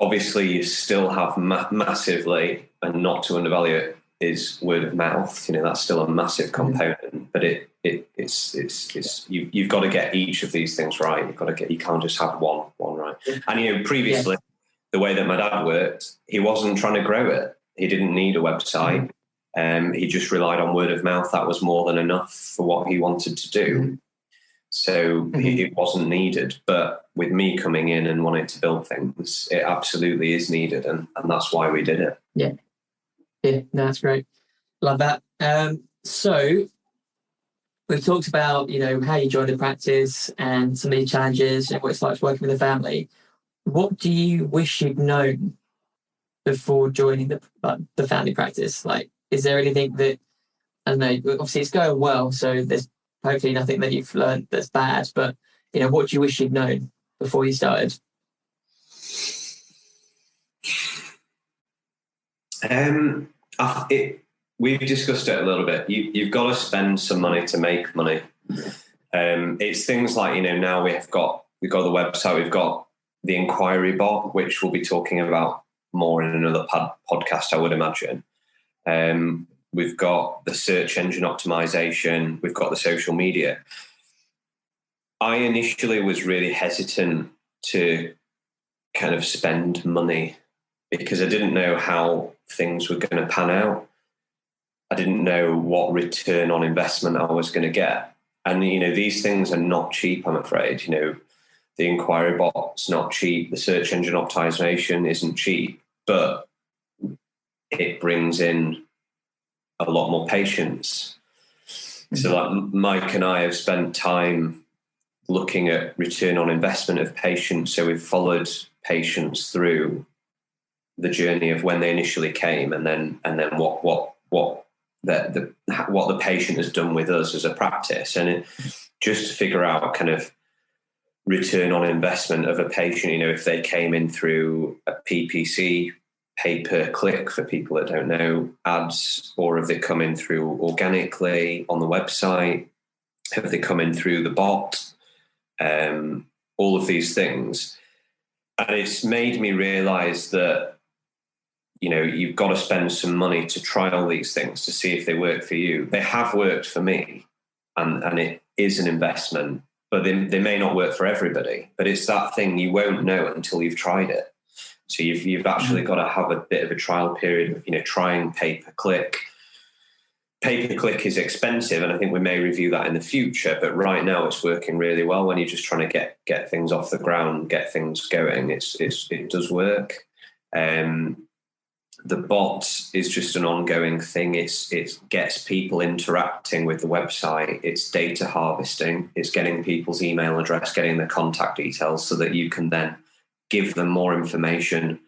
Obviously, you still have massively, and not to undervalue it, is word of mouth. You know, that's still a massive component. But it's you've got to get each of these things right. You can't just have one right. And you know, previously, the way that my dad worked, he wasn't trying to grow it. He didn't need a website. He just relied on word of mouth. That was more than enough for what he wanted to do. So it wasn't needed. But with me coming in and wanting to build things, it absolutely is needed. And that's why we did it. Yeah. No, that's great. Love that. So we've talked about, you know, how you joined the practice and some of the challenges and what it's like working with a family. What do you wish you'd known before joining the family practice? Like, is there anything that, I don't know, obviously it's going well, so there's hopefully nothing that you've learned that's bad, but, you know, what do you wish you'd known before you started? We've discussed it a little bit. You've got to spend some money to make money. It's things like, you know, now we've got the website, we've got the inquiry bot, which we'll be talking about more in another podcast, I would imagine. We've got the search engine optimization. We've got the social media. I initially was really hesitant to kind of spend money because I didn't know how things were going to pan out. I didn't know what return on investment I was going to get. And, you know, these things are not cheap, I'm afraid. You know, the inquiry bot's not cheap. The search engine optimization isn't cheap, but it brings in a lot more patients. So like Mike and I have spent time looking at return on investment of patients. So we've followed patients through the journey of when they initially came and then what the patient has done with us as a practice. And just to figure out kind of return on investment of a patient, you know, if they came in through a PPC, pay per click for people that don't know, ads, or have they come in through organically on the website? Have they come in through the bot? All of these things. And it's made me realize that, you know, you've got to spend some money to try all these things to see if they work for you. They have worked for me, and it is an investment, but they may not work for everybody. But it's that thing you won't know until you've tried it. So you've actually got to have a bit of a trial period of, you know, trying pay-per-click. Pay-per-click is expensive, and I think we may review that in the future. But right now, it's working really well when you're just trying to get things off the ground, get things going. It does work. The bot is just an ongoing thing. It gets people interacting with the website. It's data harvesting. It's getting people's email address, getting their contact details, so that you can then give them more information,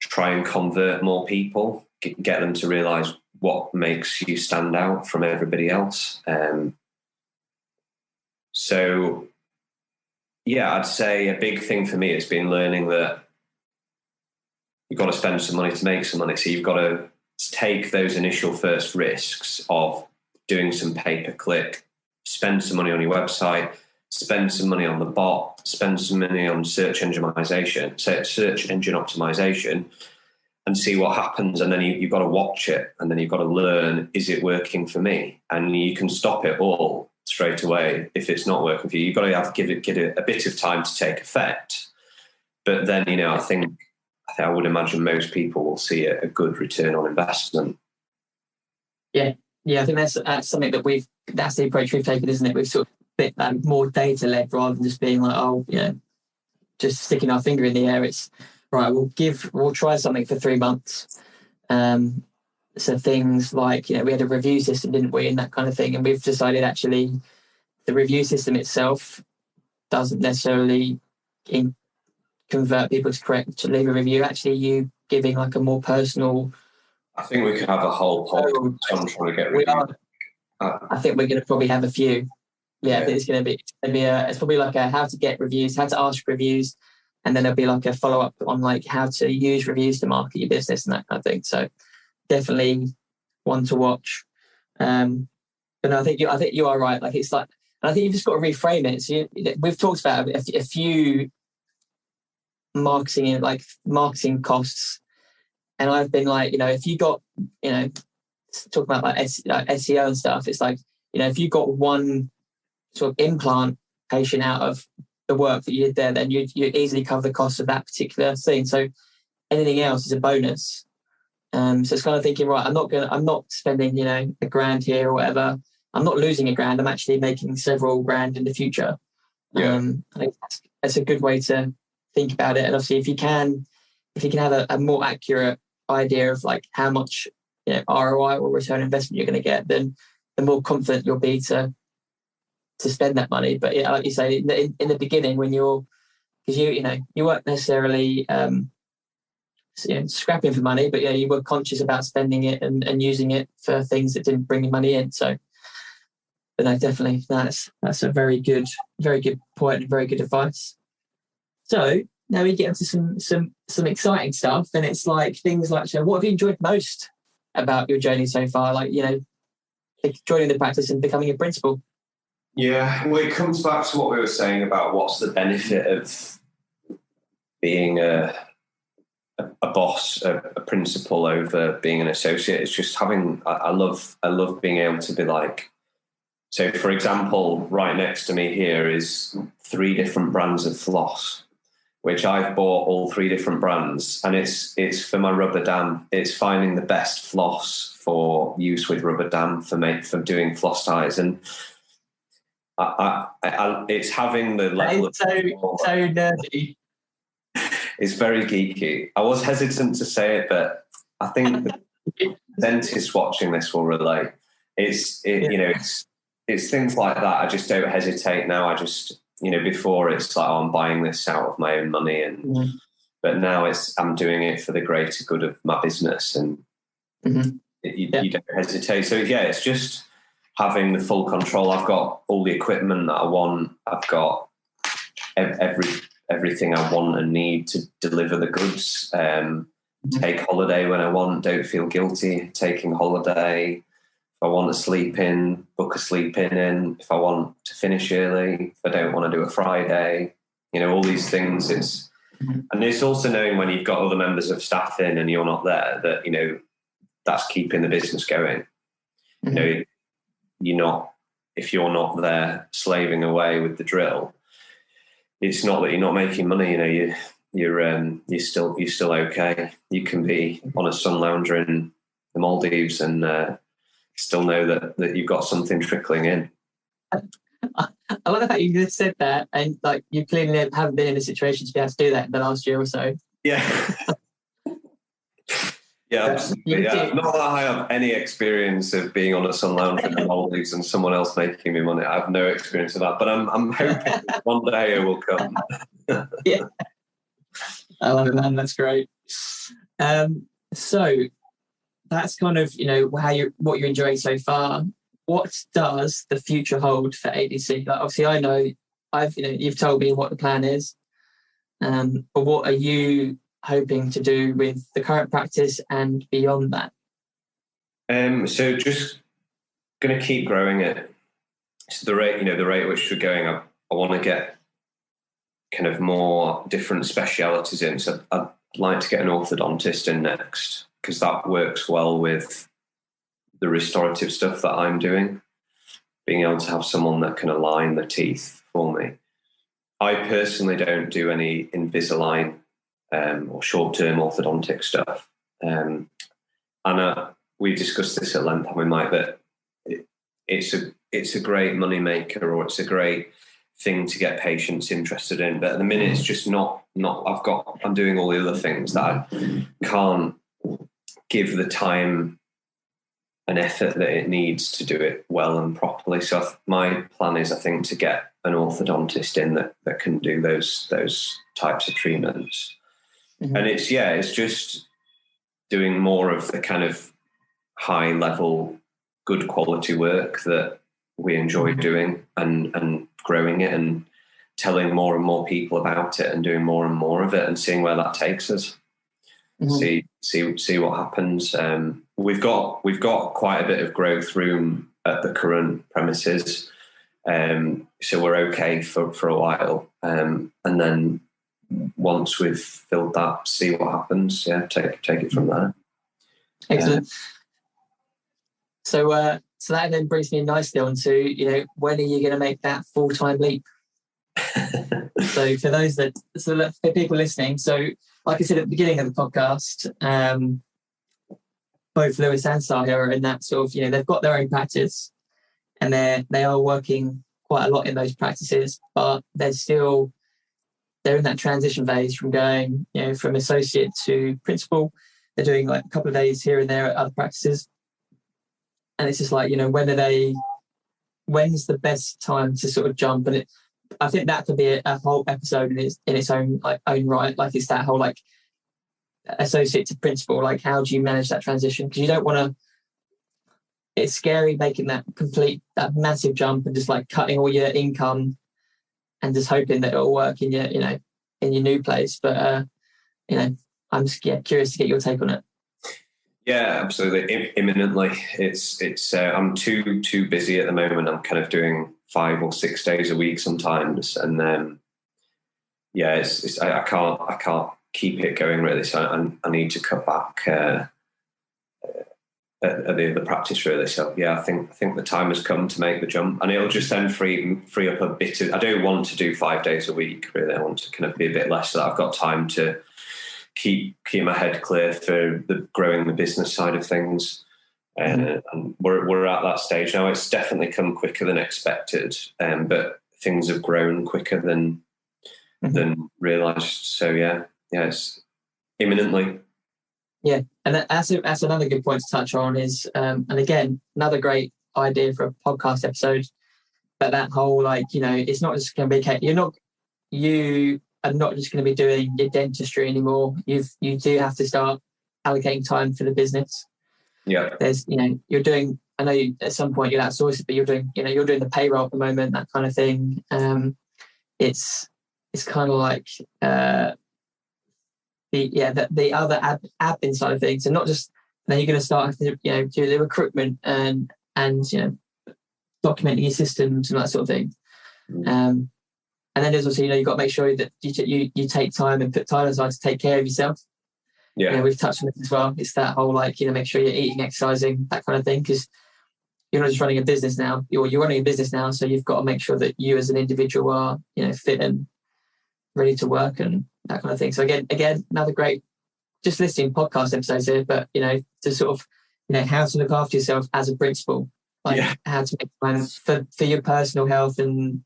try and convert more people, get them to realize what makes you stand out from everybody else. So, yeah, I'd say a big thing for me has been learning that you've got to spend some money to make some money. So you've got to take those initial first risks of doing some pay-per-click, spend some money on your website, spend some money on the bot, spend some money on search engine optimization, and see what happens. And then you've got to watch it, and then you've got to learn, is it working for me? And you can stop it all straight away if it's not working for you. You've got to give it a bit of time to take effect. But then, I think I would imagine most people will see a good return on investment. Yeah, I think that's something that that's the approach we've taken, isn't it? We've sort of bit more data-led rather than just being like, just sticking our finger in the air. It's right, we'll try something for 3 months. So things like, we had a review system, didn't we, and that kind of thing. And we've decided actually the review system itself doesn't necessarily convert people to leave a review. Actually, you giving like a more personal. I think we could have a whole podcast on trying to get reviews. I think we're going to probably have a few. Yeah. I think it's going to be it's probably like a how to get reviews, how to ask reviews, and then there'll be like a follow up on like how to use reviews to market your business and that kind of thing. So definitely one to watch. But no, I think you are right. Like it's like, and I think you've just got to reframe it. So we've talked about a few marketing costs, and I've been like, if you got, talking about like SEO and stuff, it's like, if you got one sort of implant patient out of the work that you did there, then you easily cover the cost of that particular thing. So anything else is a bonus. So it's kind of thinking, right, I'm not spending, $1,000 here or whatever. I'm not losing $1,000. I'm actually making several grand in the future. Yeah. I think that's a good way to think about it. And obviously if you can have a more accurate idea of like how much, ROI or return on investment you're going to get, then the more confident you'll be to spend that money. But yeah, like you say, in the beginning when because you weren't necessarily scrapping for money, but you were conscious about spending it and using it for things that didn't bring you money in. So, but no, definitely that's a very good point and very good advice. So now we get into some exciting stuff, and it's like things like, so what have you enjoyed most about your journey so far? Like, joining the practice and becoming a principal. Yeah, well, it comes back to what we were saying about what's the benefit of being a boss, a principal over being an associate. It's just having, I love being able to be like, so for example, right next to me here is 3 different brands of floss, which I've bought all 3 different brands, and it's for my rubber dam. It's finding the best floss for use with rubber dam for doing floss ties, and it's having the level of so nerdy. It's very geeky. I was hesitant to say it, but I think the dentists watching this will relate. It's things like that. I just don't hesitate now. I just, before it's like, I'm buying this out of my own money, but now I'm doing it for the greater good of my business, and you don't hesitate. So yeah, it's just having the full control. I've got all the equipment that I want. I've got everything I want and need to deliver the goods. Take holiday when I want. Don't feel guilty taking holiday. If I want to sleep in, book a sleep in. If I want to finish early, if I don't want to do a Friday, all these things. And it's also knowing when you've got other members of staff in and you're not there, that that's keeping the business going. If you're not there slaving away with the drill, it's not that you're not making money. You're still okay. You can be on a sun lounger in the Maldives and still know that you've got something trickling in. I love the fact you just said that, and like you clearly haven't been in a situation to be able to do that in the last year or so. Yeah. Yeah, absolutely. Yeah. Not that I have any experience of being on a sun lounge in the Maldives and someone else making me money. I have no experience of that, but I'm hoping one day it will come. Yeah, I love it, man. That's great. So that's kind of what you're enjoying so far. What does the future hold for ADC? Like, obviously, I know you've told me what the plan is, but what are you hoping to do with the current practice and beyond that? So just going to keep growing it. So the rate at which we're going, I want to get kind of more different specialities in. So I'd like to get an orthodontist in next, because that works well with the restorative stuff that I'm doing, being able to have someone that can align the teeth for me. I personally don't do any Invisalign or short-term orthodontic stuff. And we discussed this at length, haven't we, Mike, that it's a great money maker, or it's a great thing to get patients interested in. But at the minute, it's just not. I'm doing all the other things that I can't give the time and effort that it needs to do it well and properly. So my plan is, I think, to get an orthodontist in that can do those types of treatments. Mm-hmm. And it's just doing more of the kind of high level, good quality work that we enjoy doing, and growing it and telling more and more people about it and doing more and more of it and seeing where that takes us. Mm-hmm. See what happens. We've got quite a bit of growth room at the current premises, so we're okay for a while. And then once we've filled that, see what happens. Yeah, take it from there. Excellent. So that then brings me nicely on to, when are you going to make that full-time leap? So for people listening, so like I said at the beginning of the podcast, both Lewis and Sahil are in that sort of, they've got their own practice, and they are working quite a lot in those practices, but they're in that transition phase from going, from associate to principal. They're doing like a couple of days here and there at other practices. And it's just like, when's the best time to sort of jump? And I think that could be a whole episode in its own right. Like, it's that whole like associate to principal. Like, how do you manage that transition? Because you don't want to. It's scary making that massive jump and just like cutting all your income and just hoping that it'll work in your new place. But I'm just curious to get your take on it. Yeah, absolutely. Imminently. It's I'm too busy at the moment. I'm kind of doing 5 or 6 days a week sometimes, and I can't keep it going really. So I need to cut back at the practice really. So yeah, I think the time has come to make the jump, and it'll just then free up a bit of. I don't want to do 5 days a week really. I want to kind of be a bit less, so that I've got time to keep my head clear for growing the business side of things. And we're at that stage now. It's definitely come quicker than expected, but things have grown quicker than realised. So yeah, it's imminently. Yeah, and that's another good point to touch on is, and again, another great idea for a podcast episode. But that whole it's not just going to be you are not just going to be doing your dentistry anymore. You do have to start allocating time for the business. Yeah. There's, you're doing, I know at some point you'll outsource it, but you're doing the payroll at the moment, that kind of thing. It's kind of like the other admin side of things, and not just, then you're going to start to, do the recruitment and documenting your systems and that sort of thing. And then there's also, you've got to make sure that you take time and put time aside to take care of yourself. Yeah. We've touched on this as well. It's that whole, make sure you're eating, exercising, that kind of thing, because you're not just running a business now. You're running a business now, so you've got to make sure that you as an individual are, fit and ready to work and that kind of thing. So again, another great, just listing podcast episodes here, but, to sort of, how to look after yourself as a principal, how to make time for your personal health and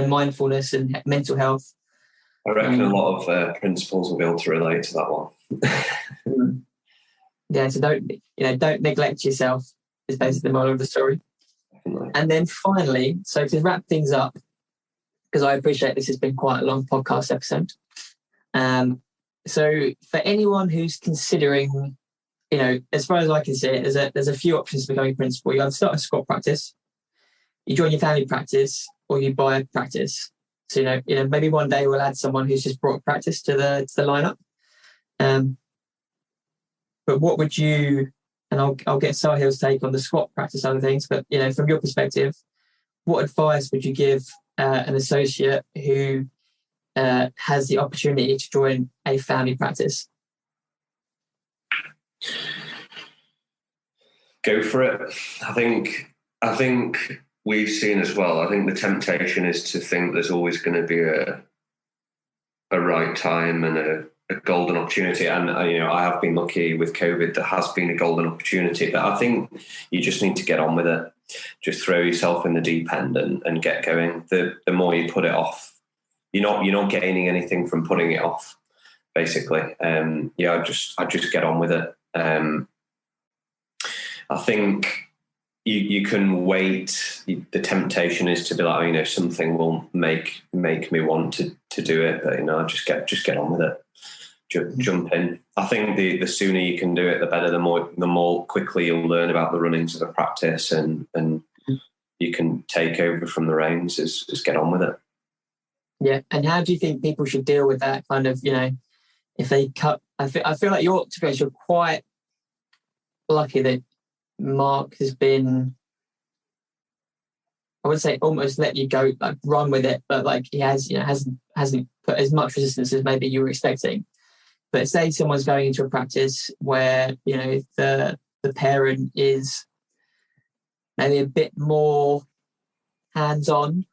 mindfulness and mental health. I reckon a lot of principals will be able to relate to that one. Yeah, so don't neglect yourself is basically the moral of the story. Definitely. And then finally, so to wrap things up, because I appreciate this has been quite a long podcast episode. So for anyone who's considering, as far as I can see it, there's a few options for becoming principal. You either start a squat practice, you join your family practice, or you buy a practice. So, maybe one day we'll add someone who's just brought practice to the lineup. But what would you and I'll get Sahil's take on the squat practice side of things. But from your perspective, what advice would you give an associate who has the opportunity to join a family practice? Go for it. I think we've seen as well. I think the temptation is to think there's always going to be a right time and a golden opportunity. And I have been lucky with COVID. There has been a golden opportunity, but I think you just need to get on with it. Just throw yourself in the deep end and get going. The more you put it off, you're not gaining anything from putting it off. Basically, I just get on with it. I think you can wait. The temptation is to be like, something will make me want to do it, but just get on with it. Jump in. I think the sooner you can do it, the better. The more quickly you'll learn about the runnings of the practice, and you can take over from the reins. Is get on with it. Yeah, and how do you think people should deal with that kind of, if they cut? I feel like you're quite lucky that Mark has been, I would say, almost let you go, like run with it, but like he has, hasn't put as much resistance as maybe you were expecting. But say someone's going into a practice where the parent is maybe a bit more hands-on.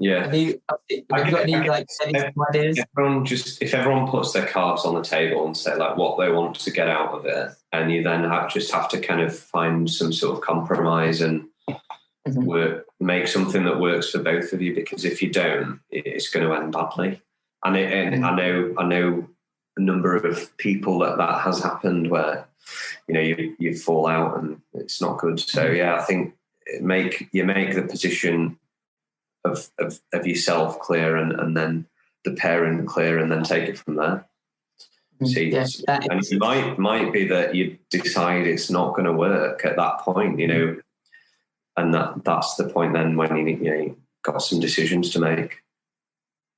Yeah. Have you got any ideas? If everyone puts their cards on the table and say like what they want to get out of it, and you then just have to kind of find some sort of compromise and make something that works for both of you, because if you don't, it's going to end badly. And I know a number of people that has happened where you fall out and it's not good. So yeah, I think make the position of yourself clear, and then the parent clear, and then take it from there. See, and it might be that you decide it's not going to work at that point, and that's the point then when you got some decisions to make.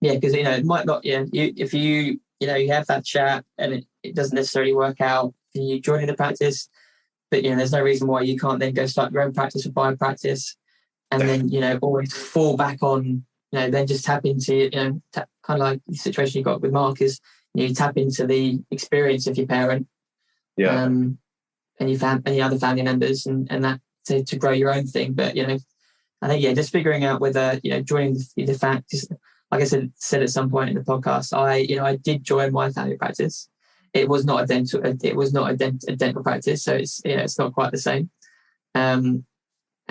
Yeah, because it might not. Yeah, if you have that chat and it doesn't necessarily work out, and you join in the practice, but there's no reason why you can't then go start your own practice or buy a practice. And then, always fall back on, then just tap into, kind of like the situation you got with Mark is, you tap into the experience of your parent, and your other family members, and that to grow your own thing. But, I think, just figuring out whether, joining the practice, like I said at some point in the podcast, I did join my family practice. It was not a dental practice. So it's not quite the same.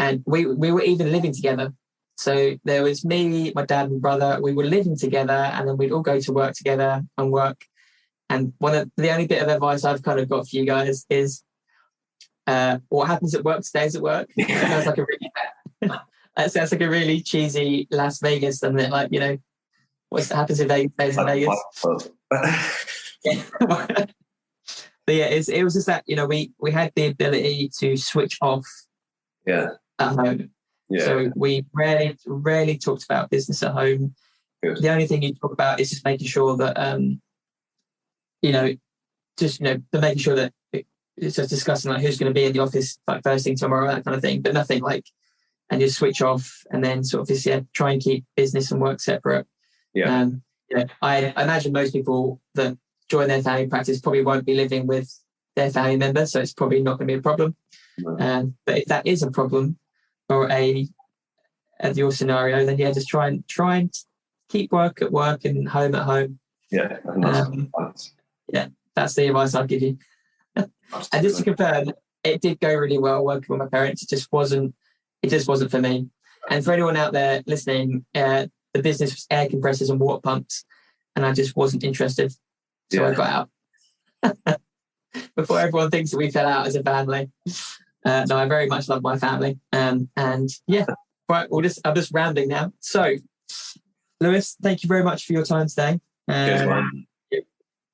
And we were even living together. So there was me, my dad and brother. We were living together, and then we'd all go to work together and work. And the only bit of advice I've kind of got for you guys is what happens at work stays at work. That sounds like a really cheesy Las Vegas, doesn't it? Like, what happens in Vegas stays in Vegas. But yeah, it was just that, we had the ability to switch off. Yeah. At home. Yeah. So we rarely talked about business at home. Good. The only thing you talk about is just making sure that making sure that it's just discussing like who's going to be in the office like first thing tomorrow, that kind of thing. But nothing like, and just switch off and then sort of just try and keep business and work separate. Yeah. I imagine most people that join their family practice probably won't be living with their family members, so it's probably not going to be a problem. No. But if that is a problem, or your scenario, then just try and keep work at work and home at home. Yeah, that's the advice I'd give you. And just to confirm, it did go really well working with my parents. It just wasn't for me. And for anyone out there listening, the business was air compressors and water pumps, and I just wasn't interested. So I got out. Before everyone thinks that we fell out as a family. No, I very much love my family. And right, I'm just rounding now. So, Lewis, thank you very much for your time today. I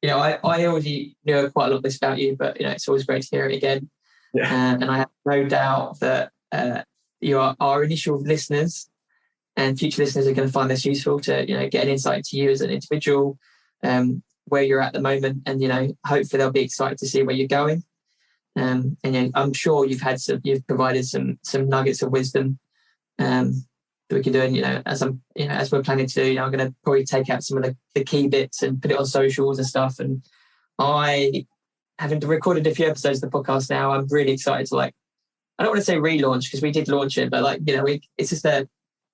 already knew quite a lot of this about you, but it's always great to hear it again. Yeah. And I have no doubt that our initial listeners and future listeners are going to find this useful to get an insight to you as an individual, where you're at the moment, and hopefully they'll be excited to see where you're going. And I'm sure you've provided some nuggets of wisdom that we can do. And as we're planning to do, I'm going to probably take out some of the key bits and put it on socials and stuff. And having recorded a few episodes of the podcast now, I'm really excited to, I don't want to say relaunch because we did launch it, but it's just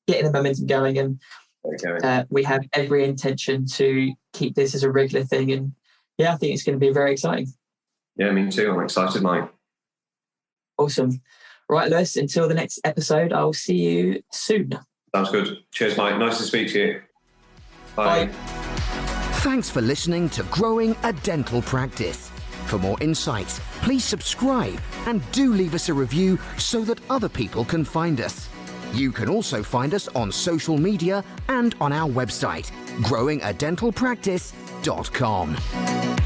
getting the momentum going, and we have every intention to keep this as a regular thing. And I think it's going to be very exciting. Yeah, me too. I'm excited, Mike. Awesome. Right, Lewis, until the next episode, I'll see you soon. Sounds good. Cheers, Mike. Nice to speak to you. Bye. Thanks for listening to Growing a Dental Practice. For more insights, please subscribe and do leave us a review so that other people can find us. You can also find us on social media and on our website, growingadentalpractice.com.